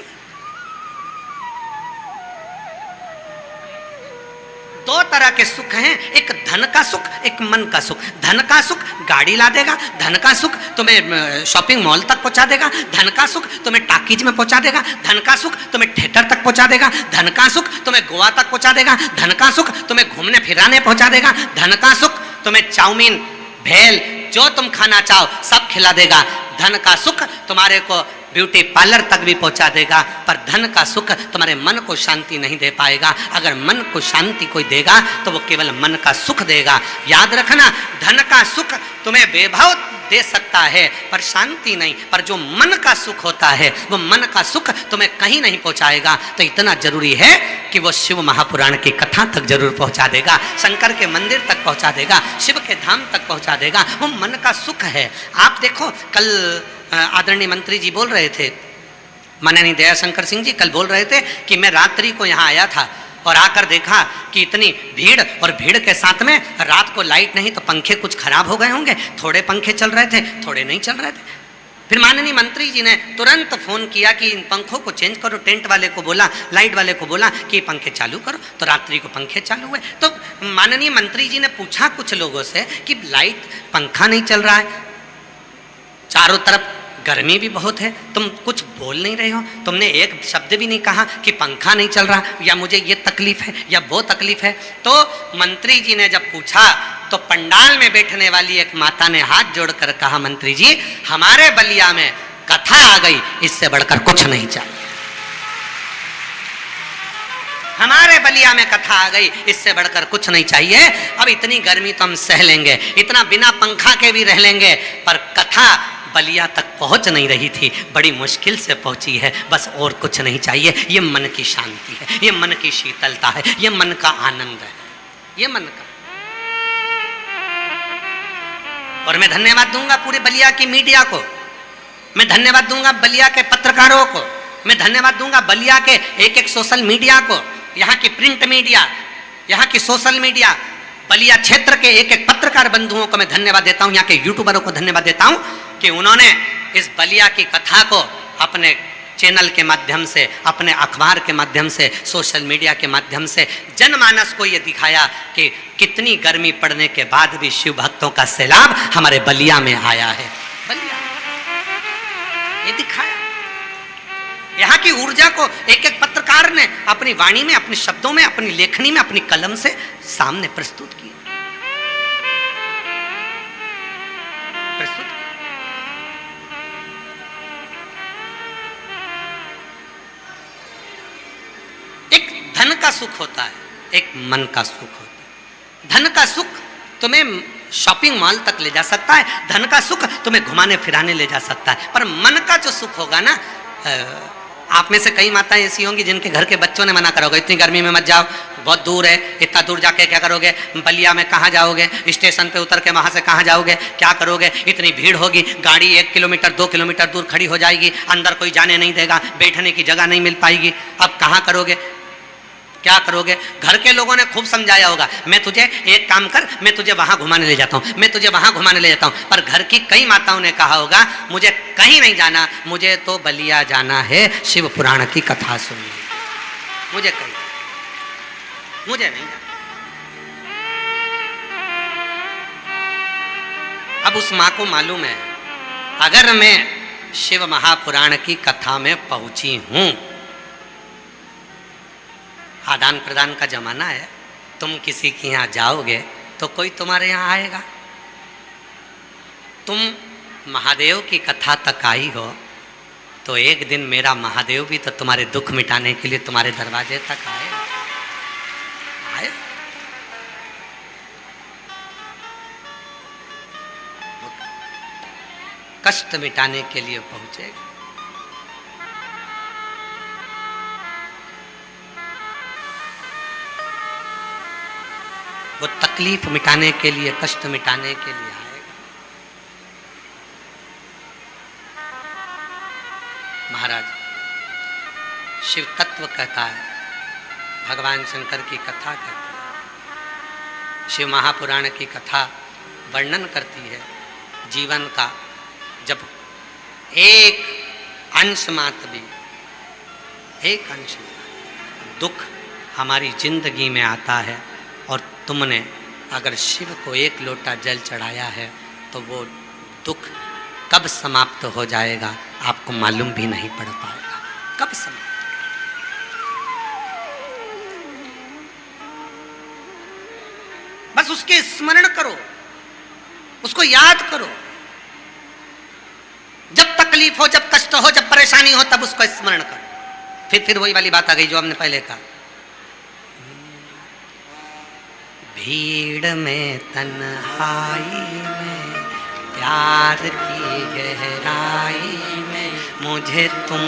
2 तरह के सुख हैं, एक धन का सुख, एक मन का सुख। धन का सुख गाड़ी ला देगा, धन का सुख तुम्हें शॉपिंग मॉल तक पहुंचा देगा, धन का सुख तुम्हें टाकीज में पहुंचा देगा, धन का सुख तुम्हें थिएटर तक पहुंचा देगा, धन का सुख तुम्हें गोवा तक पहुंचा देगा, धन का सुख तुम्हें घूमने फिराने पहुंचा देगा, धन का सुख तुम्हें चाउमीन, भेल, जो तुम खाना चाहो सब खिला देगा। धन का सुख तुम्हारे को ब्यूटी पार्लर तक भी पहुंचा देगा, पर धन का सुख तुम्हारे मन को शांति नहीं दे पाएगा। अगर मन को शांति कोई देगा तो वो केवल मन का सुख देगा। याद रखना, धन का सुख तुम्हें वैभव दे सकता है पर शांति नहीं, पर जो मन का सुख होता है वो मन का सुख तुम्हें कहीं नहीं पहुंचाएगा। तो इतना जरूरी है कि वो शिव महापुराण की कथा तक जरूर पहुंचा देगा, शंकर के मंदिर तक पहुंचा देगा, शिव के धाम तक पहुंचा देगा। वो मन का सुख है। आप देखो, कल आदरणीय मंत्री जी बोल रहे थे, माननीय दयाशंकर सिंह जी कल बोल रहे थे कि मैं रात्रि को यहाँ आया था और आकर देखा कि इतनी भीड़, और भीड़ के साथ में रात को लाइट नहीं तो पंखे कुछ खराब हो गए होंगे, थोड़े पंखे चल रहे थे, थोड़े नहीं चल रहे थे। फिर माननीय मंत्री जी ने तुरंत फोन किया कि इन पंखों को चेंज करो, टेंट वाले को बोला, लाइट वाले को बोला कि पंखे चालू करो, तो रात्रि को पंखे चालू हुए। तो माननीय मंत्री जी ने पूछा कुछ लोगों से कि लाइट, पंखा नहीं चल रहा है, चारों तरफ गर्मी भी बहुत है, तुम कुछ बोल नहीं रहे हो, तुमने एक शब्द भी नहीं कहा कि पंखा नहीं चल रहा या मुझे ये तकलीफ है या वो तकलीफ है। तो मंत्री जी ने जब पूछा तो पंडाल में बैठने वाली एक माता ने हाथ जोड़कर कहा, मंत्री जी हमारे बलिया में कथा आ गई, इससे बढ़कर कुछ नहीं चाहिए। हमारे बलिया में कथा आ गई, इससे बढ़कर कुछ नहीं चाहिए। अब इतनी गर्मी तो हम सह लेंगे, इतना बिना पंखा के भी रह लेंगे, पर कथा बलिया तक पहुंच नहीं रही थी, बड़ी मुश्किल से पहुंची है, बस और कुछ नहीं चाहिए। ये मन की शांति है, ये मन की शीतलता है, ये मन का आनंद है, ये मन का। और मैं धन्यवाद दूंगा पूरे बलिया की मीडिया को, मैं धन्यवाद दूंगा बलिया के पत्रकारों को, मैं धन्यवाद दूंगा बलिया के एक एक सोशल मीडिया को, यहाँ की प्रिंट मीडिया, यहाँ की सोशल मीडिया, बलिया क्षेत्र के एक एक पत्रकार बंधुओं को मैं धन्यवाद देता हूँ, यहाँ के यूट्यूबरों को धन्यवाद देता हूँ कि उन्होंने इस बलिया की कथा को अपने चैनल के माध्यम से, अपने अखबार के माध्यम से, सोशल मीडिया के माध्यम से जनमानस को ये दिखाया कि कितनी गर्मी पड़ने के बाद भी शिव भक्तों का सैलाब हमारे बलिया में आया है। बलिया ये दिखाया, यहाँ की ऊर्जा को एक एक पत्रकार ने अपनी वाणी में, अपने शब्दों में, अपनी लेखनी में, अपनी कलम से सामने प्रस्तुत किया। एक धन का सुख होता है, एक मन का सुख होता है। धन का सुख तुम्हें शॉपिंग मॉल तक ले जा सकता है, धन का सुख तुम्हें घुमाने फिराने ले जा सकता है, पर मन का जो सुख होगा ना, आप में से कई माताएं ऐसी होंगी जिनके घर के बच्चों ने मना करा होगा, इतनी गर्मी में मत जाओ, बहुत दूर है, इतना दूर जाके क्या करोगे, बलिया में कहाँ जाओगे, स्टेशन पे उतर के वहाँ से कहाँ जाओगे, क्या करोगे, इतनी भीड़ होगी, गाड़ी 1 किलोमीटर 2 किलोमीटर दूर खड़ी हो जाएगी, अंदर कोई जाने नहीं देगा, बैठने की जगह नहीं मिल पाएगी, अब कहाँ करोगे, क्या करोगे। घर के लोगों ने खूब समझाया होगा, मैं तुझे एक काम कर, मैं तुझे वहां घुमाने ले जाता हूं, मैं तुझे वहां घुमाने ले जाता हूं, पर घर की कई माताओं ने कहा होगा मुझे कहीं नहीं जाना, मुझे तो बलिया जाना है शिव पुराण की कथा सुनने, मुझे कहीं, मुझे नहीं जाना। अब उस मां को मालूम है, अगर मैं शिव महापुराण की कथा में पहुंची हूं, आदान प्रदान का जमाना है, तुम किसी के यहाँ जाओगे तो कोई तुम्हारे यहाँ आएगा, तुम महादेव की कथा तक आई हो तो एक दिन मेरा महादेव भी तो तुम्हारे दुख मिटाने के लिए तुम्हारे दरवाजे तक आए। कष्ट मिटाने के लिए पहुंचेगा। वो तकलीफ मिटाने के लिए, कष्ट मिटाने के लिए आएगा। महाराज शिव तत्व कहता है, भगवान शंकर की कथा कहती है, शिव महापुराण की कथा वर्णन करती है जीवन का, जब एक अंश मात्र भी, एक अंश दुख हमारी जिंदगी में आता है और तुमने अगर शिव को एक लोटा जल चढ़ाया है तो वो दुख कब समाप्त हो जाएगा आपको मालूम भी नहीं पड़ पाएगा, कब समाप्त। बस उसके स्मरण करो, उसको याद करो, जब तकलीफ हो, जब कष्ट हो, जब परेशानी हो, तब उसको स्मरण करो। फिर वही वाली बात आ गई जो हमने पहले कहा, भीड़ में तन्हाई में प्यार की गहराई में मुझे तुम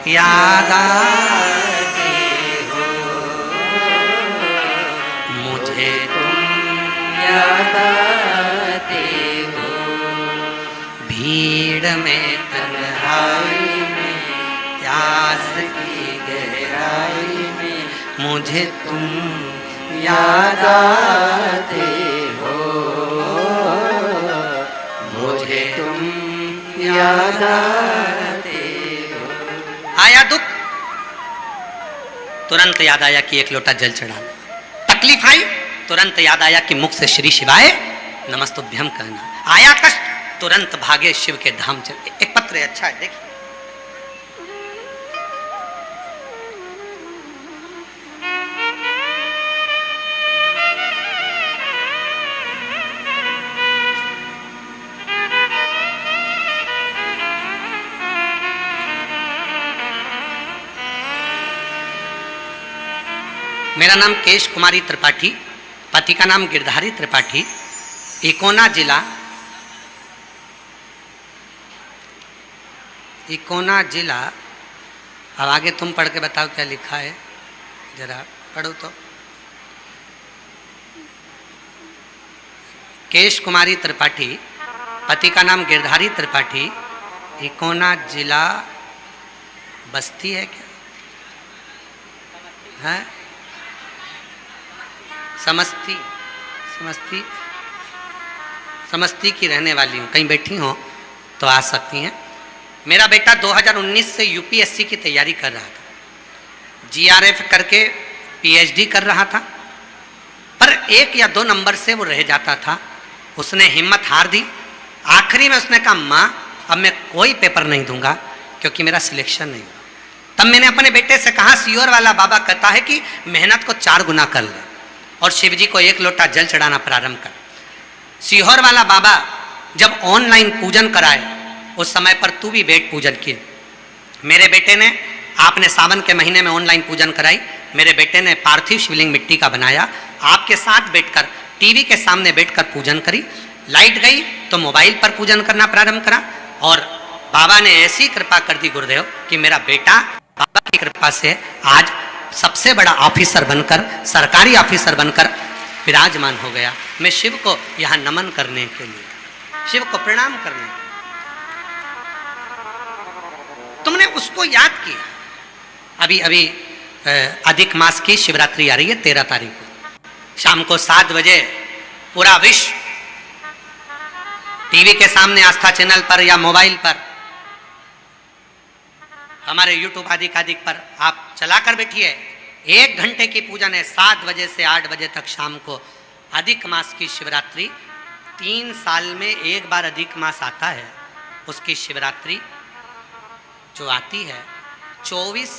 याद आते हो, मुझे तुम याद आते हो, भीड़ में तन्हाई में प्यास की गहराई में मुझे तुम याद आते हो, मुझे तुम याद आते हो। आया दुख, तुरंत याद आया कि एक लोटा जल चढ़ाना। तकलीफ आई, तुरंत याद आया कि मुख से श्री शिवाय नमस्तुभ्यम कहना। आया कष्ट, तुरंत भागे शिव के धाम चले। एक पत्र है, अच्छा है, देखिए। मेरा नाम केश कुमारी त्रिपाठी, पति का नाम गिरधारी त्रिपाठी, इकोना जिला। अब आगे तुम पढ़ के बताओ क्या लिखा है, जरा पढ़ो तो। केश कुमारी त्रिपाठी, पति का नाम गिरधारी त्रिपाठी, इकोना जिला बस्ती है क्या है? समस्ती की रहने वाली हूँ। कहीं बैठी हो तो आ सकती हैं। मेरा बेटा 2019 से यूपीएससी की तैयारी कर रहा था, जीआरएफ करके पीएचडी कर रहा था, पर 1 या 2 नंबर से वो रह जाता था। उसने हिम्मत हार दी। आखिरी में उसने कहा, माँ अब मैं कोई पेपर नहीं दूंगा क्योंकि मेरा सिलेक्शन नहीं हुआ। तब मैंने अपने बेटे से कहा, सीहोर वाला बाबा कहता है कि मेहनत को 4 गुना कर ले और शिव जी को 1 लोटा जल चढ़ाना प्रारंभ कर। सीहोर वाला बाबा जब ऑनलाइन पूजन कराए उस समय पर तू भी बैठ पूजन किए। मेरे बेटे ने, आपने सावन के महीने में ऑनलाइन पूजन कराई, मेरे बेटे ने पार्थिव शिवलिंग मिट्टी का बनाया, आपके साथ बैठकर टीवी के सामने बैठकर पूजन करी। लाइट गई तो मोबाइल पर पूजन करना प्रारंभ करा और बाबा ने ऐसी कृपा कर दी गुरुदेव कि मेरा बेटा बाबा की कृपा से आज सबसे बड़ा ऑफिसर बनकर, सरकारी ऑफिसर बनकर विराजमान हो गया। मैं शिव को यहाँ नमन करने के लिए, शिव को प्रणाम करने के लिए। तुमने उसको याद किया। अभी अधिक मास की शिवरात्रि आ रही है 13 तारीख को शाम को 7 बजे पूरा विश्व टीवी के सामने आस्था चैनल पर या मोबाइल पर, हमारे यूट्यूब आदि पर आप चलाकर बैठिए। 1 घंटे की पूजन है, 7 बजे से 8 बजे तक शाम को। अधिक मास की शिवरात्रि 3 साल में 1 बार अधिक मास आता है। उसकी शिवरात्रि जो आती है 24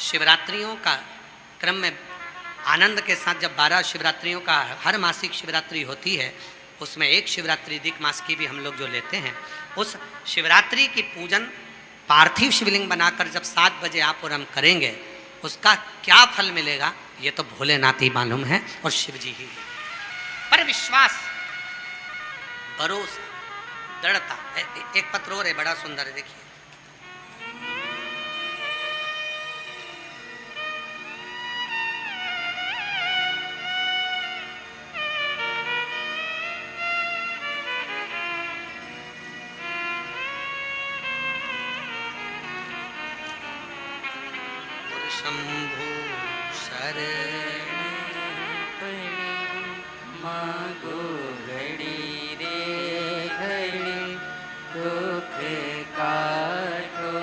शिवरात्रियों का क्रम में आनंद के साथ, जब 12 शिवरात्रियों का हर मासिक शिवरात्रि होती है, उसमें एक शिवरात्रि अधिक मास की भी हम लोग जो लेते हैं, उस शिवरात्रि की पूजन पार्थिव शिवलिंग बनाकर जब 7 बजे आप और हम करेंगे, उसका क्या फल मिलेगा ये तो भोलेनाथ ही मालूम है और शिव जी ही। पर विश्वास, भरोसा, दृढ़ता। एक पत्र और है, बड़ा सुंदर है, देखिए। शंभु शरण मागो घड़ी रे घड़ी दुख काटो।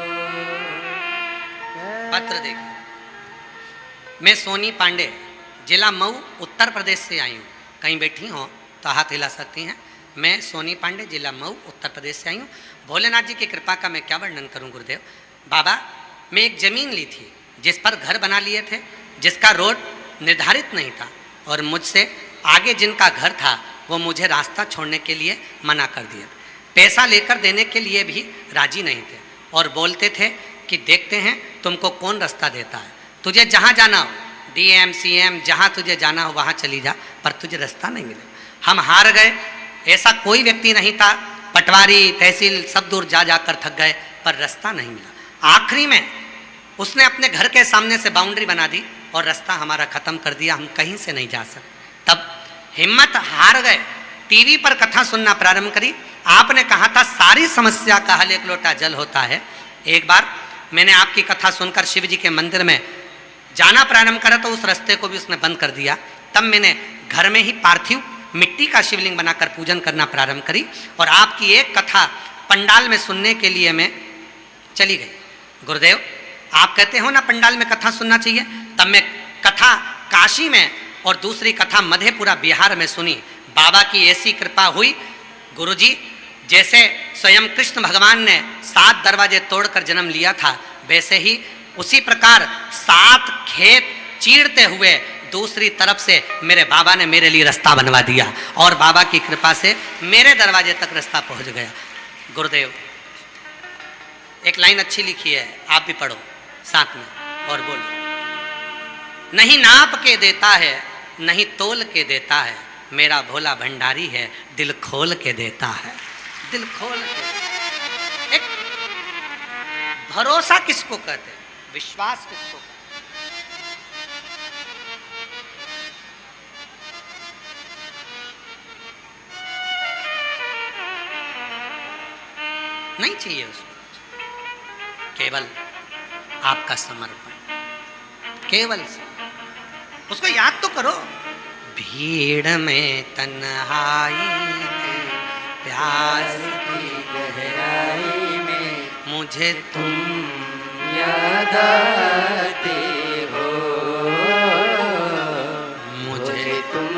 पत्र देखिए। मैं सोनी पांडे, जिला मऊ, उत्तर प्रदेश से आई हूँ। कहीं बैठी हो तो हाथ हिला सकती हैं। मैं सोनी पांडे, जिला मऊ, उत्तर प्रदेश से आई हूँ। भोलेनाथ जी की कृपा का मैं क्या वर्णन करूँ गुरुदेव। बाबा, मैं एक ज़मीन ली थी जिस पर घर बना लिए थे, जिसका रोड निर्धारित नहीं था, और मुझसे आगे जिनका घर था वो मुझे रास्ता छोड़ने के लिए मना कर दिया। पैसा लेकर देने के लिए भी राजी नहीं थे और बोलते थे कि देखते हैं तुमको कौन रास्ता देता है, तुझे जहाँ जाना हो, डीएम सीएम जहाँ तुझे जाना हो वहाँ चली जा, पर तुझे रास्ता नहीं मिले। हम हार गए। ऐसा कोई व्यक्ति नहीं था, पटवारी तहसील सब दूर जा जाकर थक गए, पर रास्ता नहीं मिला। आखिरी में उसने अपने घर के सामने से बाउंड्री बना दी और रास्ता हमारा ख़त्म कर दिया, हम कहीं से नहीं जा सकते। तब हिम्मत हार गए, टीवी पर कथा सुनना प्रारंभ करी। आपने कहा था सारी समस्या का हल 1 लोटा जल होता है। एक बार मैंने आपकी कथा सुनकर शिव जी के मंदिर में जाना प्रारंभ करा तो उस रास्ते को भी उसने बंद कर दिया। तब मैंने घर में ही पार्थिव मिट्टी का शिवलिंग बनाकर पूजन करना प्रारंभ करी और आपकी एक कथा पंडाल में सुनने के लिए मैं चली गई। गुरुदेव, आप कहते हो ना पंडाल में कथा सुनना चाहिए, तब मैं कथा काशी में और दूसरी कथा मधेपुरा बिहार में सुनी। बाबा की ऐसी कृपा हुई, गुरुजी जैसे स्वयं कृष्ण भगवान ने 7 दरवाजे तोड़कर जन्म लिया था, वैसे ही उसी प्रकार 7 खेत चीरते हुए दूसरी तरफ से मेरे बाबा ने मेरे लिए रास्ता बनवा दिया और बाबा की कृपा से मेरे दरवाजे तक रास्ता पहुंच गया। गुरुदेव एक लाइन अच्छी लिखी है, आप भी पढ़ो साथ में और बोलो। नहीं नाप के देता है, नहीं तोल के देता है, मेरा भोला भंडारी है, दिल खोल के देता है। दिल खोल के। एक भरोसा किसको कहते हैं, विश्वास किसको कहते हैं? नहीं चाहिए उसको, केवल आपका समर्पण, केवल उसको याद तो करो। भीड़ में तन्हाई में प्यास की गहराई में मुझे तुम याद आते हो, मुझे तुम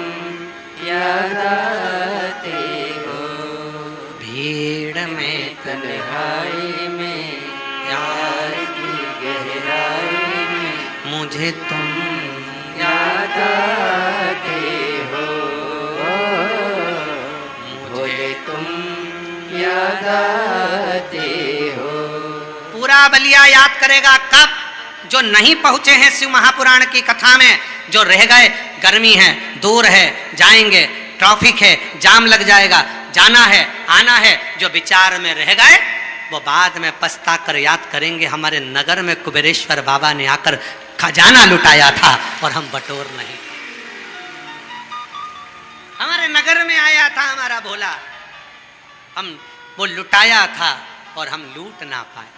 याद आते हो। भीड़ में तन्हाई में प्यास की गहराई में मुझे तुम याद आते हो, मुझे तुम याद आते हो। पूरा बलिया याद करेगा कब? जो नहीं पहुंचे हैं शिव महापुराण की कथा में, जो रह गए, गर्मी है, दूर है, जाएंगे, ट्रैफिक है, जाम लग जाएगा, जाना है, आना है, जो विचार में रह गए वो बाद में पछता कर याद करेंगे। हमारे नगर में कुबेरेश्वर बाबा ने आकर खजाना लुटाया था और हम बटोर नहीं। हमारे नगर में आया था हमारा भोला, हम वो लुटाया था और हम लूट ना पाए।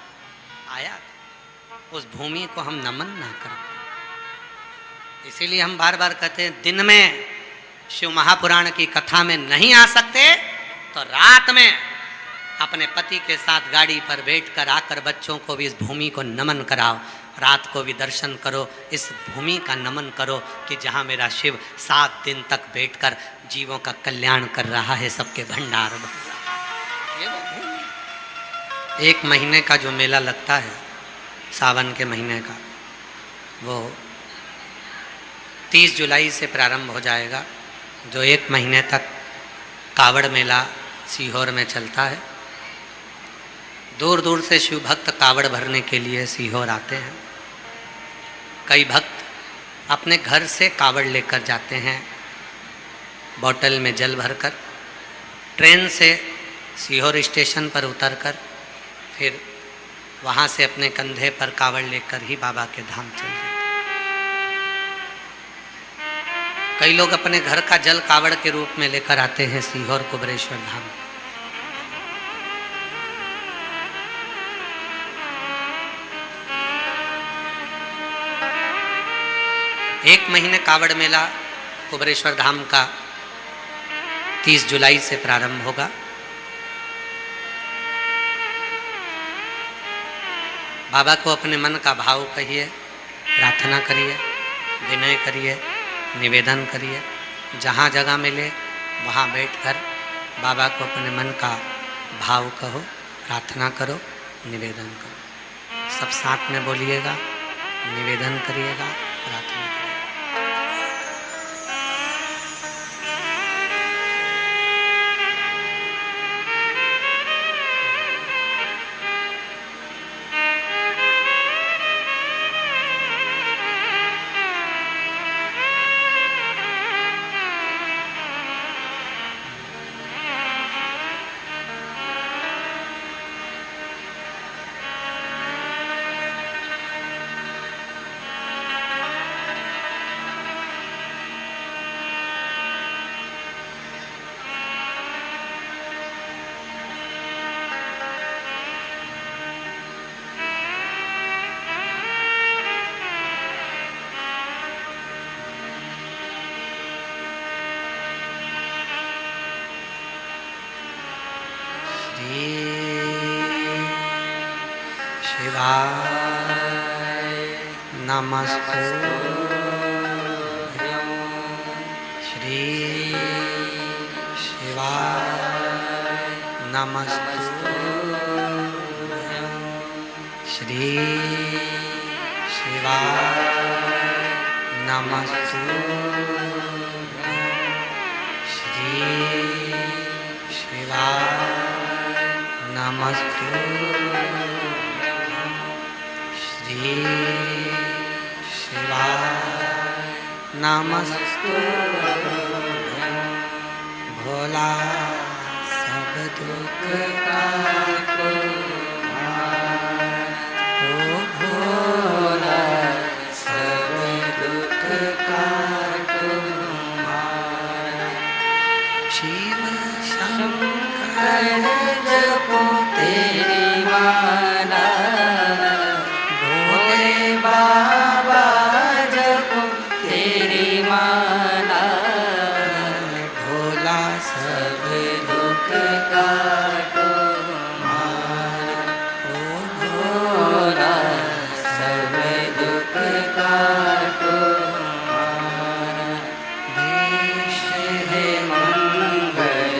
आया था, उस भूमि को हम नमन ना कर पाए। इसीलिए हम बार बार कहते हैं, दिन में शिव महापुराण की कथा में नहीं आ सकते तो रात में अपने पति के साथ गाड़ी पर बैठकर आकर बच्चों को भी इस भूमि को नमन कराओ। रात को भी दर्शन करो, इस भूमि का नमन करो कि जहाँ मेरा शिव 7 दिन तक बैठकर जीवों का कल्याण कर रहा है, सबके भंडार भर रहा है। ये वो भूमि। 1 महीने का जो मेला लगता है, सावन के महीने का, वो 30 जुलाई से प्रारंभ हो जाएगा, जो 1 महीने तक कावड़ मेला सीहोर में चलता है। दूर दूर से शिव भक्त कावड़ भरने के लिए सीहोर आते हैं। कई भक्त अपने घर से कावड़ लेकर जाते हैं, बोतल में जल भरकर, ट्रेन से सीहोर स्टेशन पर उतरकर फिर वहाँ से अपने कंधे पर कावड़ लेकर ही बाबा के धाम चल जाते। कई लोग अपने घर का जल कावड़ के रूप में लेकर आते हैं सीहोर कुबेरेश्वर धाम। एक महीने कावड़ मेला कुबेरेश्वर धाम का 30 जुलाई से प्रारंभ होगा। बाबा को अपने मन का भाव कहिए, प्रार्थना करिए, विनय करिए, निवेदन करिए। जहाँ जगह मिले वहाँ बैठकर बाबा को अपने मन का भाव कहो, प्रार्थना करो, निवेदन करो। सब साथ में बोलिएगा, निवेदन करिएगा, प्रार्थना करिएगा। नमस्तु श्री शिवाय नमस्तुभ्यं श्री शिवाय नमस्तुभ्यं श्री शिवाय नमस्तुभ्यं श्री शिवाय नमस्तुभ्यं भोला सब दुख काटो ओ भोला सब दुख काटो शिव शंकर जपो तेरी माला भोले बाबा जपो तेरी माला भोला सब दुख काटो ओ भोला सब दुख काटो देश है मंगल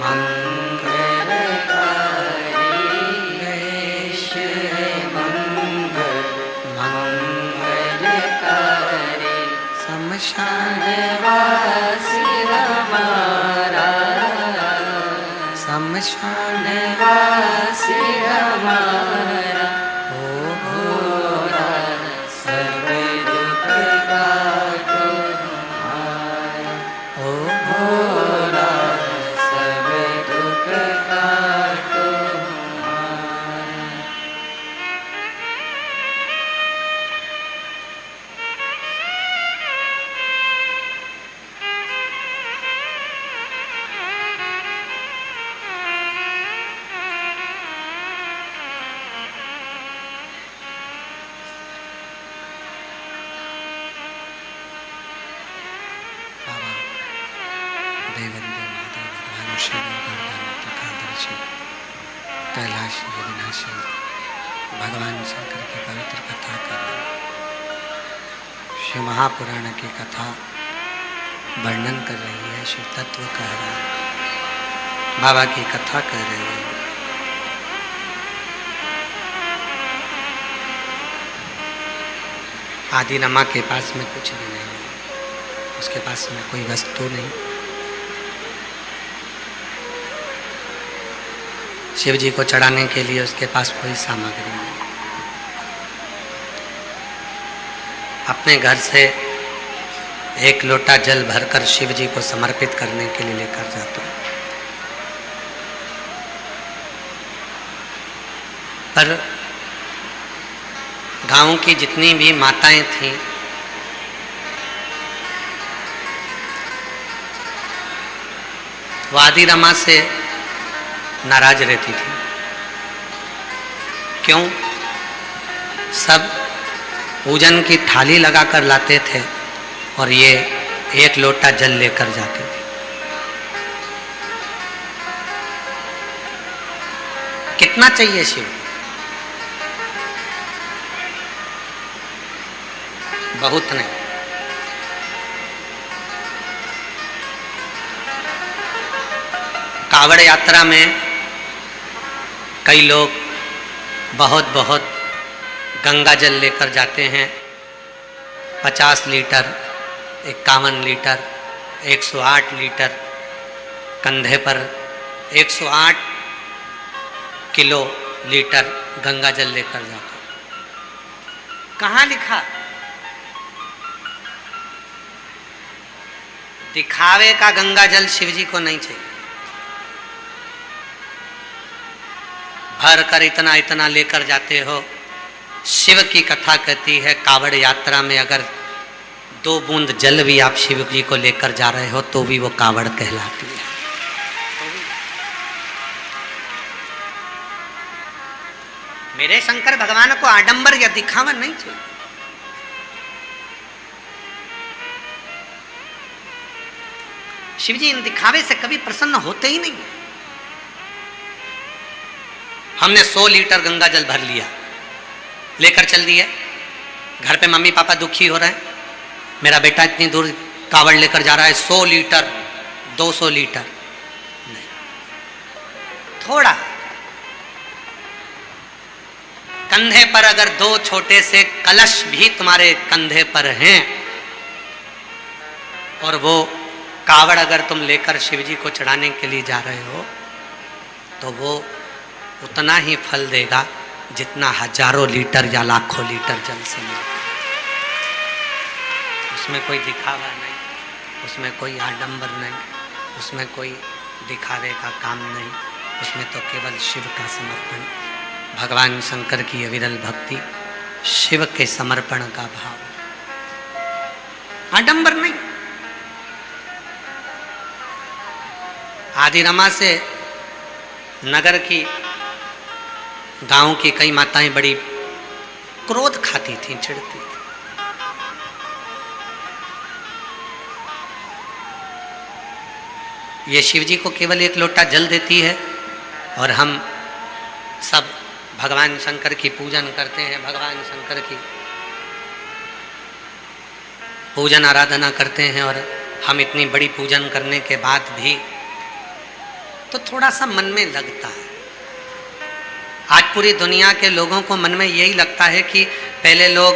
मंगलकारी देश है मंगल मंगलकारी शमशान वासी हमारा शमशान वासी हमारा ओ भोला सब दुख काटो ओ भोला सब दुख काटो बाबा देवदेव माता भगवान शिव एकादशी कैलाश विनाशी भगवान शंकर की पवित्र कथा कर रहे हैं। शिव महापुराण की कथा वर्णन कर रही है, शिव तत्व कह रहा है, बाबा की कथा कर रही है। आदिनमा के पास में कुछ भी नहीं है, उसके पास में कोई वस्तु नहीं। शिव जी को चढ़ाने के लिए उसके पास कोई सामग्री नहीं। अपने घर से एक लोटा जल भरकर शिव जी को समर्पित करने के लिए लेकर जाते हैं। पर गांव की जितनी भी माताएं थीं, वो आदिरमा से नाराज रहती थी। क्यों? सब पूजन की थाली लगाकर लाते थे और ये एक लोटा जल लेकर जाते थे। कितना चाहिए शिव? बहुत नहीं। कावड़ यात्रा में कई लोग बहुत बहुत गंगा जल लेकर जाते हैं। 50 लीटर, 51 लीटर, 108 लीटर, कंधे पर 108 किलो लीटर गंगा जल लेकर जाते। कहाँ लिखा? दिखावे का गंगा जल शिव जी को नहीं चाहिए। भर कर इतना इतना लेकर जाते हो। शिव की कथा कहती है कावड़ यात्रा में अगर 2 बूंद जल भी आप शिव जी को लेकर जा रहे हो तो भी वो कावड़ कहलाती है। मेरे शंकर भगवान को आडंबर या दिखावा नहीं चाहिए। शिव जी इन दिखावे से कभी प्रसन्न होते ही नहीं। हमने 100 लीटर गंगा जल भर लिया, लेकर चल दिया। घर पे मम्मी पापा दुखी हो रहे हैं, मेरा बेटा इतनी दूर कावड़ लेकर जा रहा है, 100 लीटर 200 लीटर नहीं। थोड़ा कंधे पर अगर 2 छोटे से कलश भी तुम्हारे कंधे पर हैं और वो कावड़ अगर तुम लेकर शिव जी को चढ़ाने के लिए जा रहे हो तो वो उतना ही फल देगा जितना हजारों लीटर या लाखों लीटर जल से मिलेगा। उसमें कोई दिखावा नहीं, उसमें कोई आडंबर नहीं, उसमें कोई दिखावे का काम नहीं, उसमें तो केवल शिव का समर्पण, भगवान शंकर की अविरल भक्ति, शिव के समर्पण का भाव, आडंबर नहीं। आदि रमा से नगर की गांव की कई माताएं बड़ी क्रोध खाती थीं, चिढ़ती थी। ये शिव जी को केवल 1 लोटा जल देती है और हम सब भगवान शंकर की पूजन करते हैं, भगवान शंकर की पूजन आराधना करते हैं। और हम इतनी बड़ी पूजन करने के बाद भी तो थोड़ा सा मन में लगता है। आज पूरी दुनिया के लोगों को मन में यही लगता है कि पहले लोग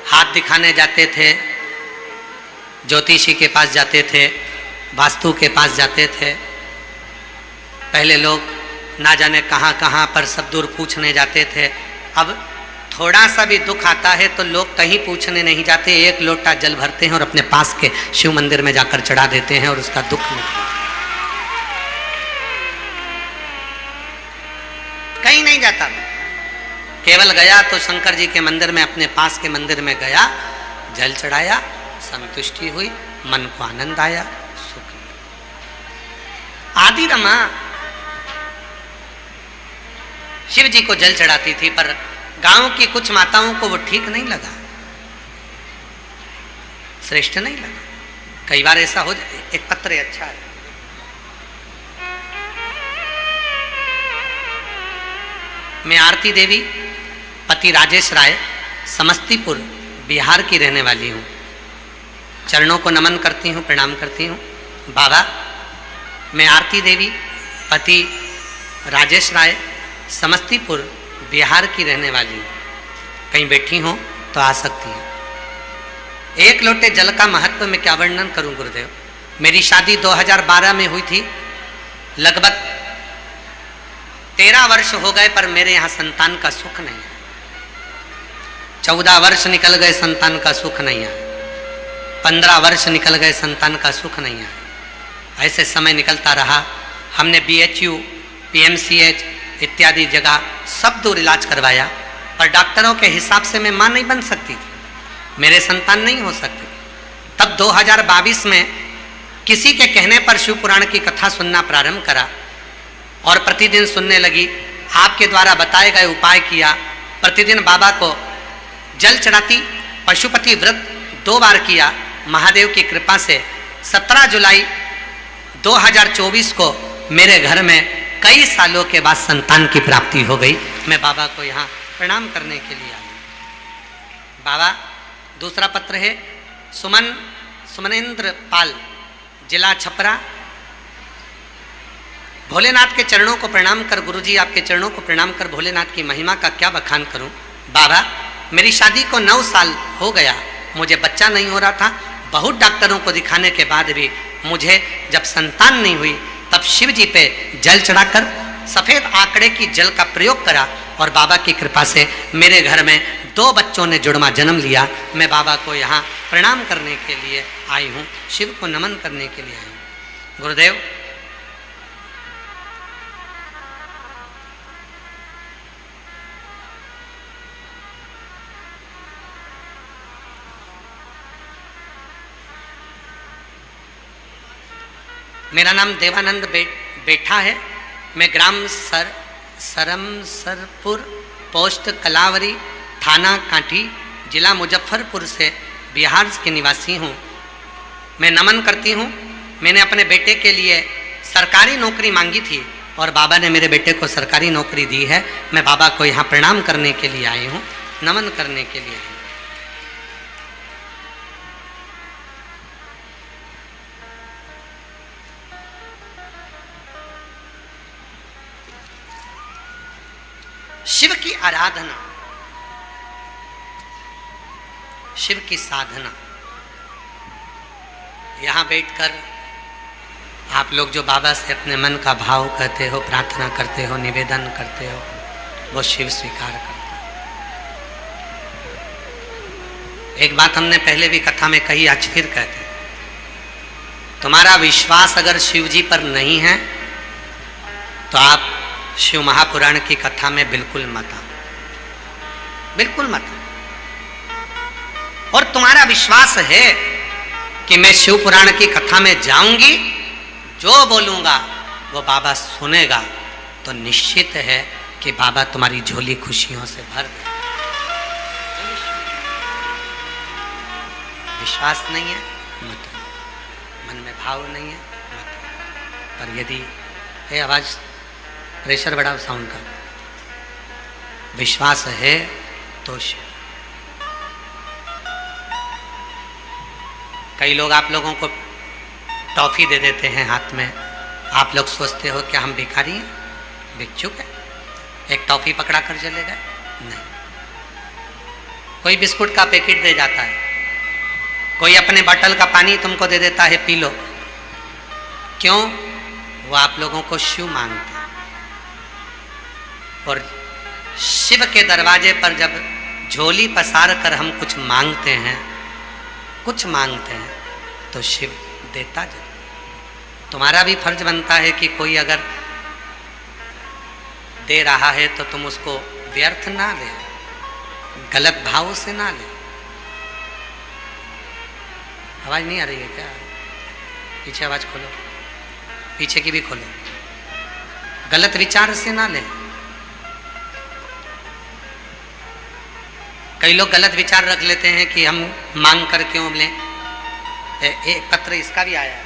हाथ दिखाने जाते थे, ज्योतिषी के पास जाते थे, वास्तु के पास जाते थे, पहले लोग ना जाने कहाँ कहाँ पर सब दूर पूछने जाते थे। अब थोड़ा सा भी दुख आता है तो लोग कहीं पूछने नहीं जाते, 1 लोटा जल भरते हैं और अपने पास के शिव मंदिर में जाकर चढ़ा देते हैं और उसका दुख मिटता है। कहीं नहीं जाता, केवल गया तो शंकर जी के मंदिर में, अपने पास के मंदिर में गया, जल चढ़ाया, संतुष्टि हुई, मन को आनंद आया, सुख। आदि रमा शिव जी को जल चढ़ाती थी पर गांव की कुछ माताओं को वो ठीक नहीं लगा, श्रेष्ठ नहीं लगा। कई बार ऐसा हो जाए। एक पत्र है, अच्छा है, मैं आरती देवी, पति राजेश राय, समस्तीपुर बिहार की रहने वाली हूँ। चरणों को नमन करती हूँ, प्रणाम करती हूँ। बाबा, मैं आरती देवी, पति राजेश राय, समस्तीपुर बिहार की रहने वाली हूँ। कहीं बैठी हो तो आ सकती हैं। 1 लोटे जल का महत्व मैं क्या वर्णन करूं गुरुदेव। मेरी शादी 2012 में हुई थी, लगभग 13 वर्ष हो गए पर मेरे यहाँ संतान का सुख नहीं है। 14 वर्ष निकल गए, संतान का सुख नहीं है। 15 वर्ष निकल गए, संतान का सुख नहीं है। ऐसे समय निकलता रहा। हमने BHU, PMCH इत्यादि जगह सब दूर इलाज करवाया पर डॉक्टरों के हिसाब से मैं मां नहीं बन सकती थी, मेरे संतान नहीं हो सकती। तब 2022 में किसी के कहने पर शिव पुराण की कथा सुनना प्रारंभ करा और प्रतिदिन सुनने लगी। आपके द्वारा बताए गए उपाय किया, प्रतिदिन बाबा को जल चढ़ाती, पशुपति व्रत 2 बार किया। महादेव की कृपा से 17 जुलाई 2024 को मेरे घर में कई सालों के बाद संतान की प्राप्ति हो गई। मैं बाबा को यहाँ प्रणाम करने के लिए आई। बाबा, दूसरा पत्र है सुमनेन्द्र पाल, जिला छपरा। भोलेनाथ के चरणों को प्रणाम कर, गुरुजी आपके चरणों को प्रणाम कर भोलेनाथ की महिमा का क्या बखान करूं। बाबा, मेरी शादी को 9 साल हो गया, मुझे बच्चा नहीं हो रहा था। बहुत डॉक्टरों को दिखाने के बाद भी मुझे जब संतान नहीं हुई तब शिव जी पे जल चढ़ाकर सफ़ेद आंकड़े की जल का प्रयोग करा और बाबा की कृपा से मेरे घर में 2 बच्चों ने जुड़वा जन्म लिया। मैं बाबा को यहाँ प्रणाम करने के लिए आई हूँ, शिव को नमन करने के लिए आई हूँ। गुरुदेव, मेरा नाम देवानंद बेठा है। मैं ग्राम सरमसरपुर, पोस्ट कलावरी, थाना कांठी, जिला मुजफ्फरपुर से बिहार के निवासी हूँ। मैं नमन करती हूँ। मैंने अपने बेटे के लिए सरकारी नौकरी मांगी थी और बाबा ने मेरे बेटे को सरकारी नौकरी दी है। मैं बाबा को यहाँ प्रणाम करने के लिए आई हूँ, नमन करने के लिए आई हूँ। शिव की आराधना, शिव की साधना। यहाँ बैठकर आप लोग जो बाबा से अपने मन का भाव कहते हो, प्रार्थना करते हो, निवेदन करते हो, वो शिव स्वीकार करता है। एक बात हमने पहले भी कथा में कही, आज फिर कहते हैं, तुम्हारा विश्वास अगर शिव जी पर नहीं है तो आप शिव महापुराण की कथा में बिल्कुल मत आओ, बिल्कुल मत आओ। और तुम्हारा विश्वास है कि मैं शिव पुराण की कथा में जाऊंगी, जो बोलूंगा वो बाबा सुनेगा, तो निश्चित है कि बाबा तुम्हारी झोली खुशियों से भर दे। विश्वास नहीं है मत, मन में भाव नहीं है मत। पर यदि है, आवाज प्रेशर बढ़ाओ साउंड का, विश्वास है तो शिव। कई लोग आप लोगों को टॉफी दे देते हैं हाथ में, आप लोग सोचते हो कि हम भिखारी हैं, भिक्षुक है, एक टॉफी पकड़ा कर चले गए। नहीं, कोई बिस्कुट का पैकेट दे जाता है, कोई अपने बोतल का पानी तुमको दे देता है, पी लो। क्यों? वो आप लोगों को शिव मांगते हैं। और शिव के दरवाजे पर जब झोली पसार कर हम कुछ मांगते हैं, कुछ मांगते हैं, तो शिव देता जरूर। तुम्हारा भी फर्ज बनता है कि कोई अगर दे रहा है तो तुम उसको व्यर्थ ना ले, गलत भाव से ना ले। आवाज नहीं आ रही है क्या? पीछे आवाज खोलो, पीछे की भी खोलो। गलत विचार से ना ले। कई लोग गलत विचार रख लेते हैं कि हम मांग कर क्यों लें। एक पत्र इसका भी आया है,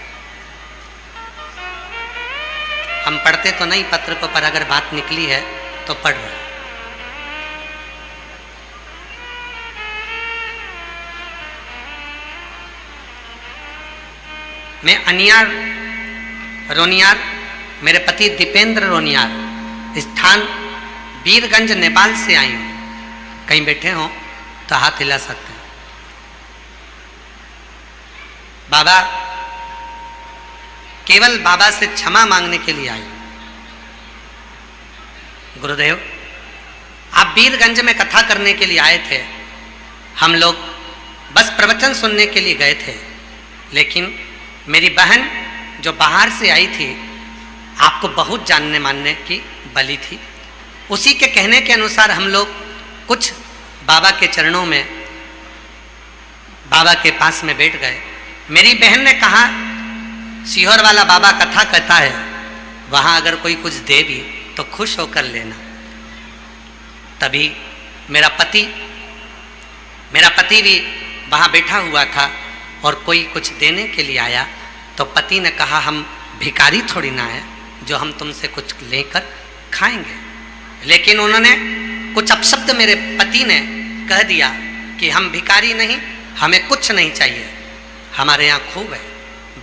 हम पढ़ते तो नहीं पत्र को, पर अगर बात निकली है तो पढ़ रहे हैं। मैं अनियार रोनियार, मेरे पति दीपेंद्र रोनियार, स्थान वीरगंज नेपाल से आई हूँ। कहीं बैठे हो तो हाथ हिला सकते हैं। बाबा, केवल बाबा से क्षमा मांगने के लिए आई। गुरुदेव, आप वीरगंज में कथा करने के लिए आए थे, हम लोग बस प्रवचन सुनने के लिए गए थे, लेकिन मेरी बहन जो बाहर से आई थी, आपको बहुत जानने मानने की बली थी। उसी के कहने के अनुसार हम लोग कुछ बाबा के चरणों में, बाबा के पास में बैठ गए। मेरी बहन ने कहा, सीहोर वाला बाबा कथा कहता है, वहाँ अगर कोई कुछ दे भी तो खुश होकर लेना। तभी मेरा पति भी वहाँ बैठा हुआ था और कोई कुछ देने के लिए आया, तो पति ने कहा, हम भिखारी थोड़ी ना है जो हम तुमसे कुछ लेकर खाएंगे। लेकिन उन्होंने कुछ अपशब्द मेरे पति ने कह दिया कि हम भिखारी नहीं, हमें कुछ नहीं चाहिए, हमारे यहाँ खूब है।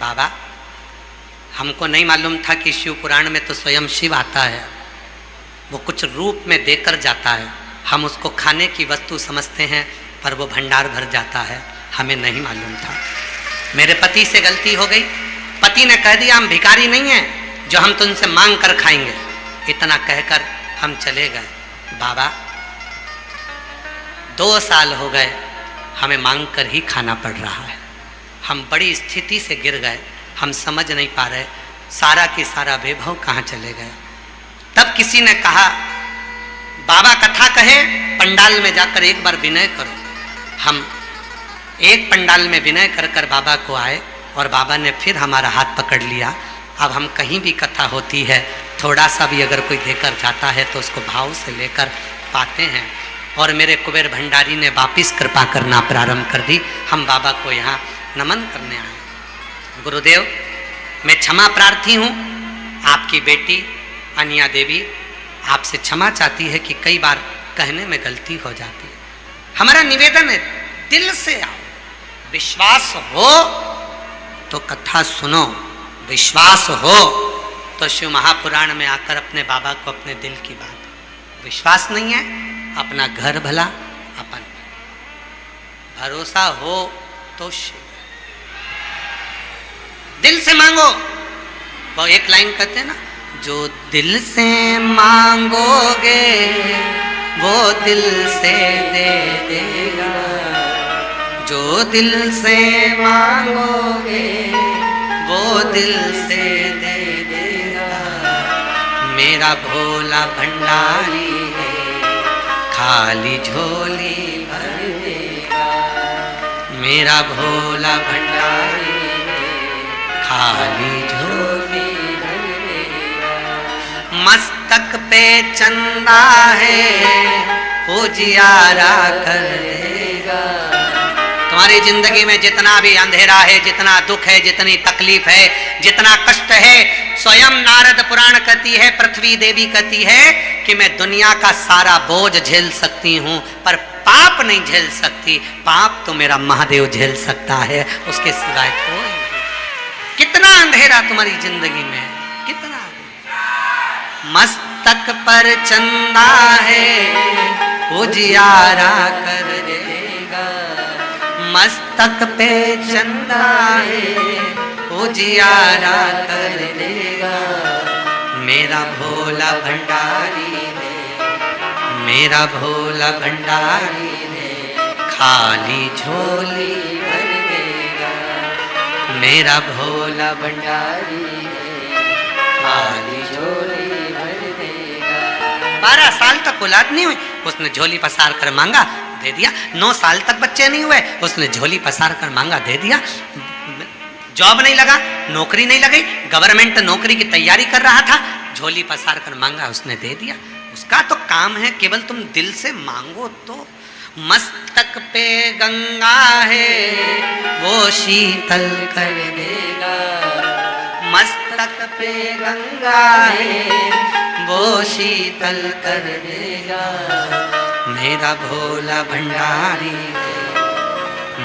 बाबा, हमको नहीं मालूम था कि शिव पुराण में तो स्वयं शिव आता है, वो कुछ रूप में देकर जाता है, हम उसको खाने की वस्तु समझते हैं, पर वो भंडार भर जाता है, हमें नहीं मालूम था। मेरे पति से गलती हो गई। पति ने कह दिया, हम भिखारी नहीं हैं जो हम तुमसे मांग कर खाएंगे। इतना कहकर हम चले गए। बाबा, 2 साल हो गए हमें मांग कर ही खाना पड़ रहा है। हम बड़ी स्थिति से गिर गए, हम समझ नहीं पा रहे सारा की सारा वैभव कहाँ चले गए। तब किसी ने कहा, बाबा कथा कहे, पंडाल में जाकर एक बार विनय करो। हम एक पंडाल में विनय कर कर बाबा को आए और बाबा ने फिर हमारा हाथ पकड़ लिया। अब हम कहीं भी कथा होती है, थोड़ा सा भी अगर कोई देकर जाता है तो उसको भाव से लेकर पाते हैं। और मेरे कुबेर भंडारी ने वापिस कृपा करना प्रारंभ कर दी। हम बाबा को यहाँ नमन करने आए। गुरुदेव, मैं क्षमा प्रार्थी हूँ। आपकी बेटी अनिया देवी आपसे क्षमा चाहती है कि कई बार कहने में गलती हो जाती है। हमारा निवेदन है, दिल से आओ, विश्वास हो तो कथा सुनो, विश्वास हो तो शिव महापुराण में आकर अपने बाबा को अपने दिल की बात विश्वास नहीं है, अपना घर भला अपन भरोसा हो तो शिव। दिल से मांगो, वो एक लाइन कहते हैं ना, जो दिल से मांगोगे वो दिल से दे देगा, जो दिल से मांगोगे वो दिल से दे देगा। मेरा भोला भंडारी है, खाली झोली भर देगा। मेरा भोला भंडारी है, खाली झोली भर देगा। मस्तक पे चंदा है, उजियारा कर देगा। तुम्हारी जिंदगी में जितना भी अंधेरा है, जितना दुख है, जितनी तकलीफ है, जितना कष्ट है, स्वयं नारद पुराण कहती है, पृथ्वी देवी कहती है कि मैं दुनिया का सारा बोझ झेल सकती हूँ, पर पाप नहीं झेल सकती। पाप तो मेरा महादेव झेल सकता है, उसके सिवाय कोई नहीं। कितना अंधेरा तुम्हारी जिंदगी में, कितना। मस्तक पर चंदा है, उजियारा कर देगा। मस्तक पे चंदा है, उजियारा कर देगा। मेरा भोला भंडारी है, मेरा भोला भंडारी है, खाली झोली भर देगा। मेरा भोला भंडारी है, खाली झोली भर देगा। 12 साल तक औलाद नहीं हुई, उसने झोली पसार कर मांगा, दे दिया। 9 साल तक बच्चे नहीं हुए, उसने झोली पसार कर मांगा, दे दिया। जॉब नहीं लगा, नौकरी नहीं लगी, गवर्नमेंट नौकरी की तैयारी कर रहा था, झोली पसार कर मांगा, उसने दे दिया। उसका तो काम है, केवल तुम दिल से मांगो तो। मस्तक पे गंगा है, वो शीतल कर देगा। मस्तक पे गंगा है, वो शीतल कर देगा। मेरा भोला भंडारी है,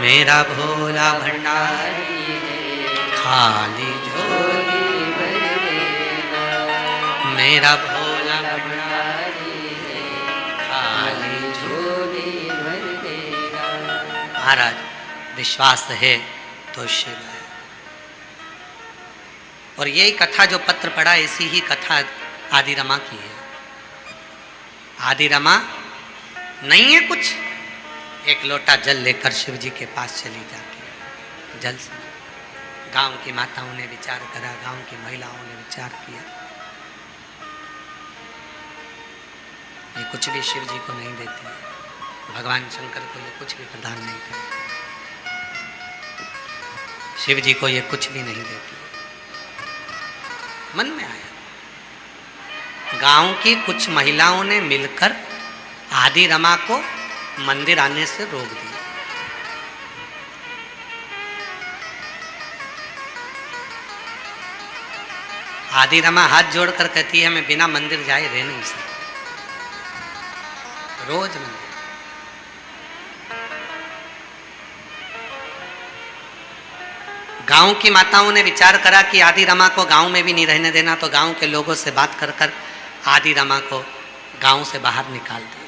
मेरा भोला भंडारी है, खाली झोली भर देगा। मेरा भोला भंडारी है, खाली झोली भर देगा। महाराज विश्वास है तो शिव है। और यही कथा जो पत्र पढ़ा, ऐसी ही कथा आदि रमा की है। आदि रमा नहीं है कुछ, एक लोटा जल लेकर शिव जी के पास चली जाती। जल से गांव की माताओं ने विचार करा, गांव की महिलाओं ने विचार किया, ये कुछ भी शिव जी को नहीं देती है, भगवान शंकर को ये कुछ भी प्रदान नहीं करती, शिव जी को ये कुछ भी नहीं देती। मन में आया, गांव की कुछ महिलाओं ने मिलकर आदि रमा को मंदिर आने से रोक दिया। आदि रमा हाथ जोड़कर कहती है, मैं बिना मंदिर जाए रह नहीं सकती, रोज मंदिर। गांव की माताओं ने विचार करा कि आदि रमा को गांव में भी नहीं रहने देना, तो गांव के लोगों से बात कर कर आदि रमा को गांव से बाहर निकाल दिया।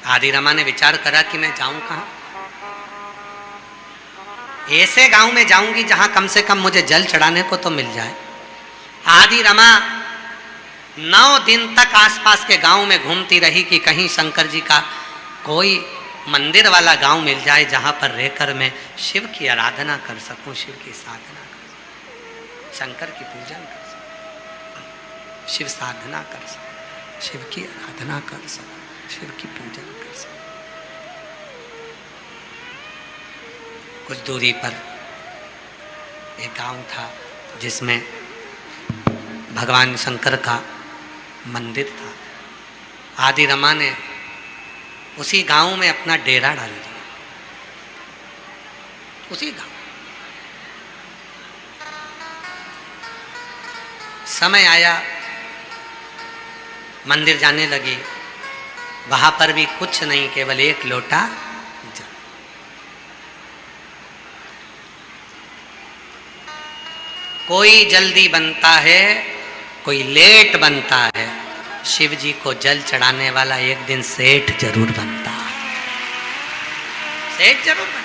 आदि रमा ने विचार करा कि मैं जाऊं कहां, ऐसे गांव में जाऊंगी जहां कम से कम मुझे जल चढ़ाने को तो मिल जाए। आदि रमा 9 दिन तक आसपास के गांव में घूमती रही कि कहीं शंकर जी का कोई मंदिर वाला गांव मिल जाए जहां पर रहकर मैं शिव की आराधना कर सकूं, शिव की साधना कर सकूं, शंकर की पूजन कर सकूं, शिव साधना कर सकूं, शिव की आराधना कर सकूं, शिव की पूजन कर सकूं। कुछ दूरी पर एक गांव था जिसमें भगवान शंकर का मंदिर था। आदि रमा ने उसी गांव में अपना डेरा डाल दिया, उसी गांव। समय आया, मंदिर जाने लगी, वहां पर भी कुछ नहीं, केवल एक लोटा जल। कोई जल्दी बनता है, कोई लेट बनता है, शिव जी को जल चढ़ाने वाला एक दिन सेठ जरूर बनता है, सेठ जरूर बनता।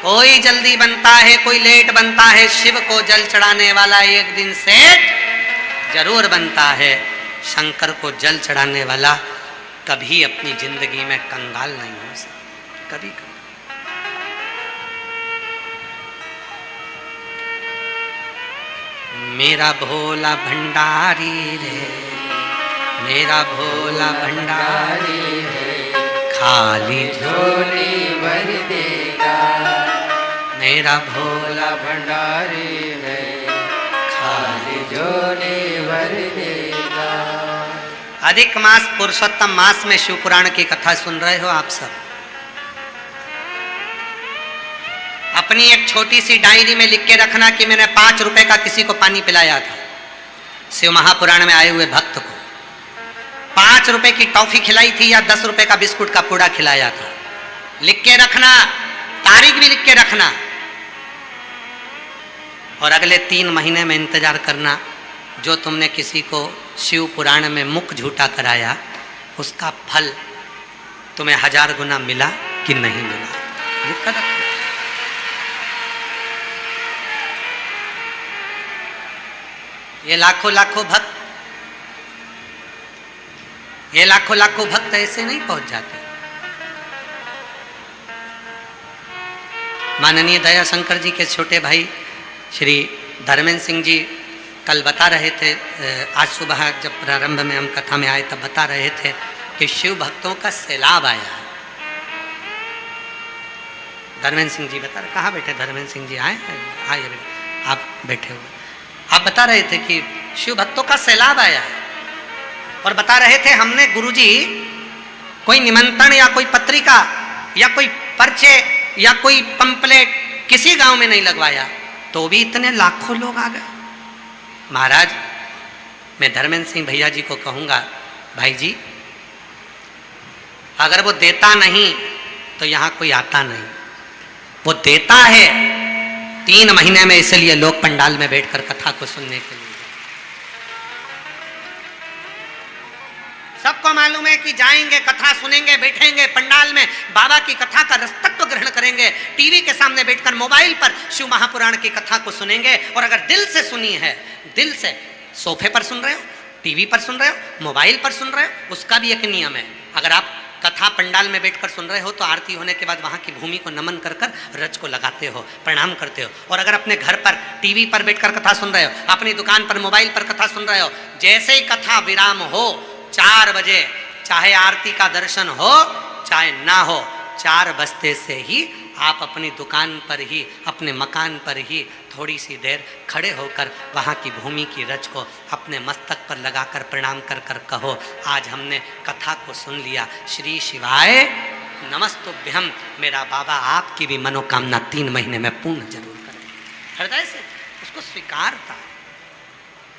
कोई जल्दी बनता है, कोई लेट बनता है, शिव को जल चढ़ाने वाला एक दिन सेठ जरूर बनता है। शंकर को जल चढ़ाने वाला कभी अपनी जिंदगी में कंगाल नहीं हो सकता, कभी कभी। मेरा भोला भंडारी रे, मेरा भोला भंडारी रे, खाली झोली भर देगा। मेरा भोला भंडारी है, खाली झोली भर देगा। अधिक मास पुरुषोत्तम मास में शिव पुराण की कथा सुन रहे हो आप सब। अपनी एक छोटी सी डायरी में लिख के रखना कि मैंने 5 रुपए का किसी को पानी पिलाया था। शिव महापुराण में आए हुए भक्त को 5 रुपए की टॉफी खिलाई थी या 10 रुपए का बिस्कुट का पूड़ा खिलाया था। लिख के रखना, तारीख भी लिख के रखना, और अगले 3 महीने में इंतजार करना जो तुमने किसी को शिव पुराण में मुख झूठा कराया उसका फल तुम्हें 1000 गुना मिला कि नहीं मिला। लिख कर रखना। ये लाखों लाखों भक्त, ये लाखों लाखों भक्त ऐसे नहीं पहुंच जाते। माननीय दया शंकर जी के छोटे भाई श्री धर्मेंद्र सिंह जी कल बता रहे थे, आज सुबह जब प्रारंभ में हम कथा में आए तब बता रहे थे कि शिव भक्तों का सैलाब आया। धर्मेंद्र सिंह जी बता रहे, कहाँ बैठे धर्मेंद्र सिंह जी? आए आप बैठे हुए, आप बता रहे थे कि शिव भक्तों का सैलाब आया है। और बता रहे थे हमने गुरुजी कोई निमंत्रण या कोई पत्रिका या कोई पर्चे या कोई पंपलेट किसी गांव में नहीं लगवाया तो भी इतने लाखों लोग आ गए। महाराज, मैं धर्मेंद्र सिंह भैया जी को कहूंगा, भाई जी अगर वो देता नहीं तो यहां कोई आता नहीं। वो देता है 3 महीने में, इसलिए लोग पंडाल में बैठकर कथा को सुनने के लिए। सबको मालूम है कि जाएंगे, कथा सुनेंगे, बैठेंगे पंडाल में, बाबा की कथा का रसतत्व ग्रहण करेंगे, टीवी के सामने बैठकर मोबाइल पर शिव महापुराण की कथा को सुनेंगे। और अगर दिल से सुनी है, दिल से, सोफे पर सुन रहे हो, टीवी पर सुन रहे हो, मोबाइल पर सुन रहे हो, उसका भी एक नियम है। अगर आप कथा पंडाल में बैठकर सुन रहे हो तो आरती होने के बाद वहां की भूमि को नमन कर कर रज को लगाते हो, प्रणाम करते हो। और अगर अपने घर पर टीवी पर बैठकर कथा सुन रहे हो, अपनी दुकान पर मोबाइल पर कथा सुन रहे हो, जैसे ही कथा विराम हो 4 बजे, चाहे आरती का दर्शन हो चाहे ना हो, 4 बजते से ही आप अपनी दुकान पर ही, अपने मकान पर ही थोड़ी सी देर खड़े होकर वहाँ की भूमि की रज को अपने मस्तक पर लगाकर प्रणाम कर कर कहो, आज हमने कथा को सुन लिया, श्री शिवाय नमस्तुभ्यम, मेरा बाबा आपकी भी मनोकामना 3 महीने में पूर्ण जरूर करें। हृदय से उसको स्वीकारता।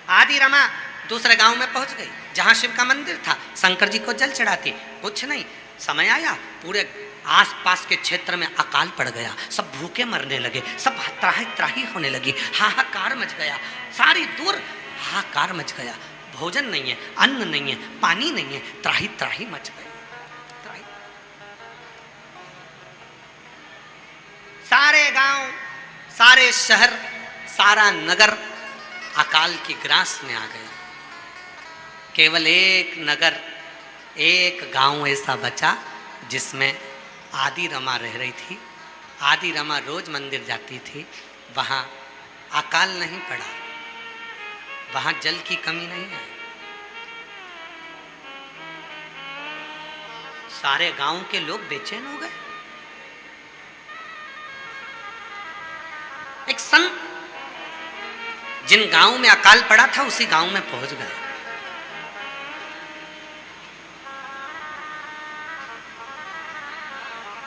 आदि रमा दूसरे गांव में पहुंच गई जहां शिव का मंदिर था, शंकर जी को जल चढ़ाती, कुछ नहीं, समय आया पूरे आसपास के क्षेत्र में अकाल पड़ गया, सब भूखे मरने लगे, सब त्राही त्राही होने लगी, हाहाकार मच गया, सारी दूर हाहाकार मच गया, भोजन नहीं है, अन्न नहीं है, पानी नहीं है, त्राही त्राही मच गई। सारे गांव, सारे शहर, सारा नगर अकाल की ग्रास में आ गया। केवल एक नगर, एक गांव ऐसा बचा जिसमें आदि रमा रह रही थी। आदि रमा रोज मंदिर जाती थी, वहाँ अकाल नहीं पड़ा, वहाँ जल की कमी नहीं है। सारे गांव के लोग बेचैन हो गए। एक संत जिन गांव में अकाल पड़ा था उसी गांव में पहुंच गए।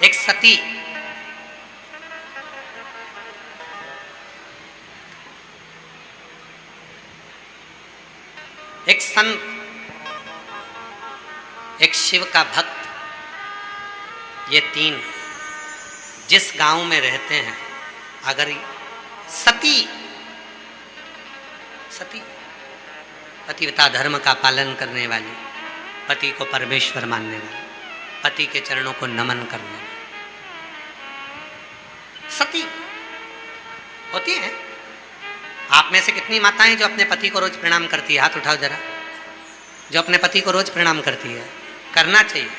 एक सती एक संत, एक शिव का भक्त, ये 3 जिस गांव में रहते हैं, अगर सती पतिव्रता धर्म का पालन करने वाली, पति को परमेश्वर मानने वाली, पति के चरणों को नमन करने वाली सती होती हैं। आप में से कितनी माताएं जो अपने पति को रोज प्रणाम करती है? हाथ उठाओ जरा। जो अपने पति को रोज प्रणाम करती है। करना चाहिए।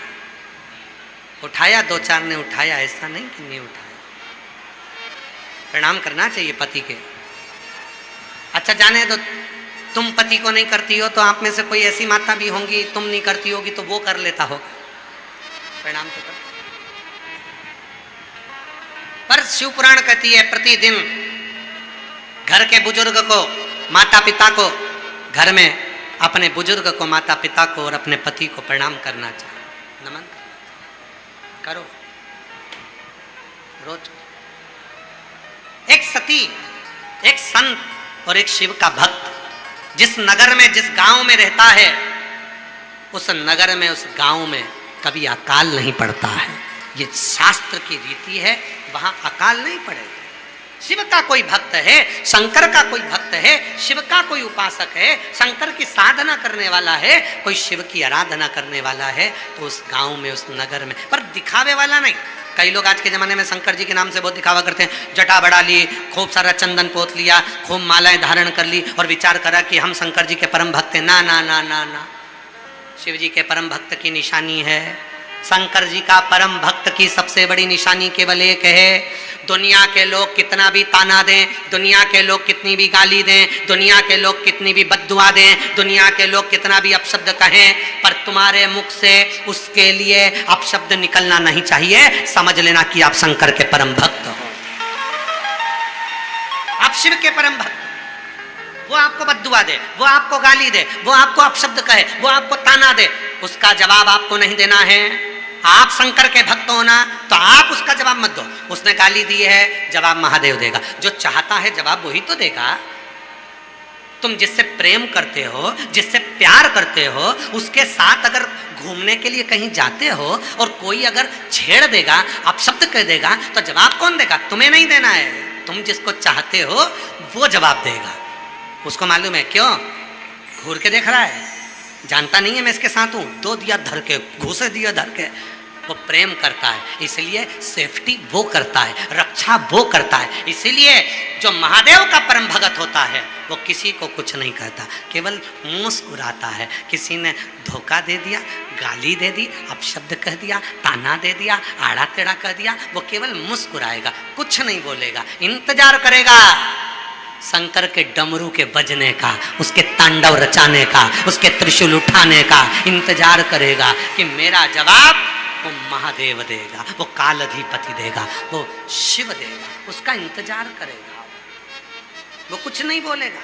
उठाया, दो चार ने उठाया, ऐसा नहीं कि नहीं उठाया। प्रणाम करना चाहिए पति के। अच्छा जाने दो, तुम पति को नहीं करती हो तो आप में से कोई ऐसी माता भी होंगी, तुम नहीं करती होगी तो वो कर लेता होगा प्रणाम तो कर। पर शिव पुराण कहती है प्रतिदिन घर के बुजुर्ग को, माता पिता को, घर में अपने बुजुर्ग को, माता पिता को और अपने पति को प्रणाम करना चाहिए, नमन करना चाहिए। करो रोज। एक सती, एक संत और एक शिव का भक्त जिस नगर में, जिस गांव में रहता है, उस नगर में, उस गांव में कभी अकाल नहीं पड़ता है। ये शास्त्र की रीति है, वहां अकाल नहीं पड़ेगा। शिव का कोई भक्त है, शंकर का कोई भक्त है, शिव का कोई उपासक है, शंकर की साधना करने वाला है, कोई शिव की आराधना करने वाला है, तो उस गांव में, उस नगर में, पर दिखावे वाला नहीं। कई लोग आज के ज़माने में शंकर जी के नाम से बहुत दिखावा करते हैं। जटा बढ़ा ली, खूब सारा चंदन पोत लिया, खूब मालाएं धारण कर ली और विचार करा कि हम शंकर जी के परम भक्त हैं। ना ना ना ना ना, शिव जी के परम भक्त की निशानी है, शंकर जी का परम भक्त की सबसे बड़ी निशानी केवल एक है। दुनिया के लोग कितना भी ताना दें, दुनिया के लोग कितनी भी गाली दें, दुनिया के लोग कितनी भी बद्दुआ दें, दुनिया के लोग कितना भी अपशब्द कहें, पर तुम्हारे मुख से उसके लिए अपशब्द निकलना नहीं चाहिए। समझ लेना कि आप शंकर के परम भक्त हो, आप शिव के परम भक्त। वो आपको बद्दुआ दे, वो आपको गाली दे, वो आपको अपशब्द कहे, वो आपको ताना दे, उसका जवाब आपको नहीं देना है। आप शंकर के भक्त हो ना, तो आप उसका जवाब मत दो। उसने गाली दी है, जवाब महादेव देगा। जो चाहता है जवाब वही तो देगा। तुम जिससे प्रेम करते हो, जिससे प्यार करते हो, उसके साथ अगर घूमने के लिए कहीं जाते हो और कोई अगर छेड़ देगा, अपशब्द कह देगा, तो जवाब कौन देगा? तुम्हें नहीं देना है। तुम जिसको चाहते हो वो जवाब देगा। उसको मालूम है, क्यों? घूर के देख रहा है, जानता नहीं है मैं इसके साथ हूं। दो दिया धर के, घूसे दिया धर के। वो प्रेम करता है, इसलिए सेफ्टी वो करता है, रक्षा वो करता है। इसीलिए जो महादेव का परम भगत होता है वो किसी को कुछ नहीं कहता, केवल मुस्कुराता है। किसी ने धोखा दे दिया, गाली दे दी, अपशब्द कह दिया, ताना दे दिया, आड़ा टेढ़ा कह दिया, वो केवल मुस्कुराएगा, कुछ नहीं बोलेगा, इंतजार करेगा शंकर के डमरू के बजने का, उसके तांडव रचाने का, उसके त्रिशूल उठाने का इंतजार करेगा कि मेरा जवाब वो महादेव देगा, वो कालाधिपति देगा, वो शिव देगा। उसका इंतजार करेगा, वो कुछ नहीं बोलेगा।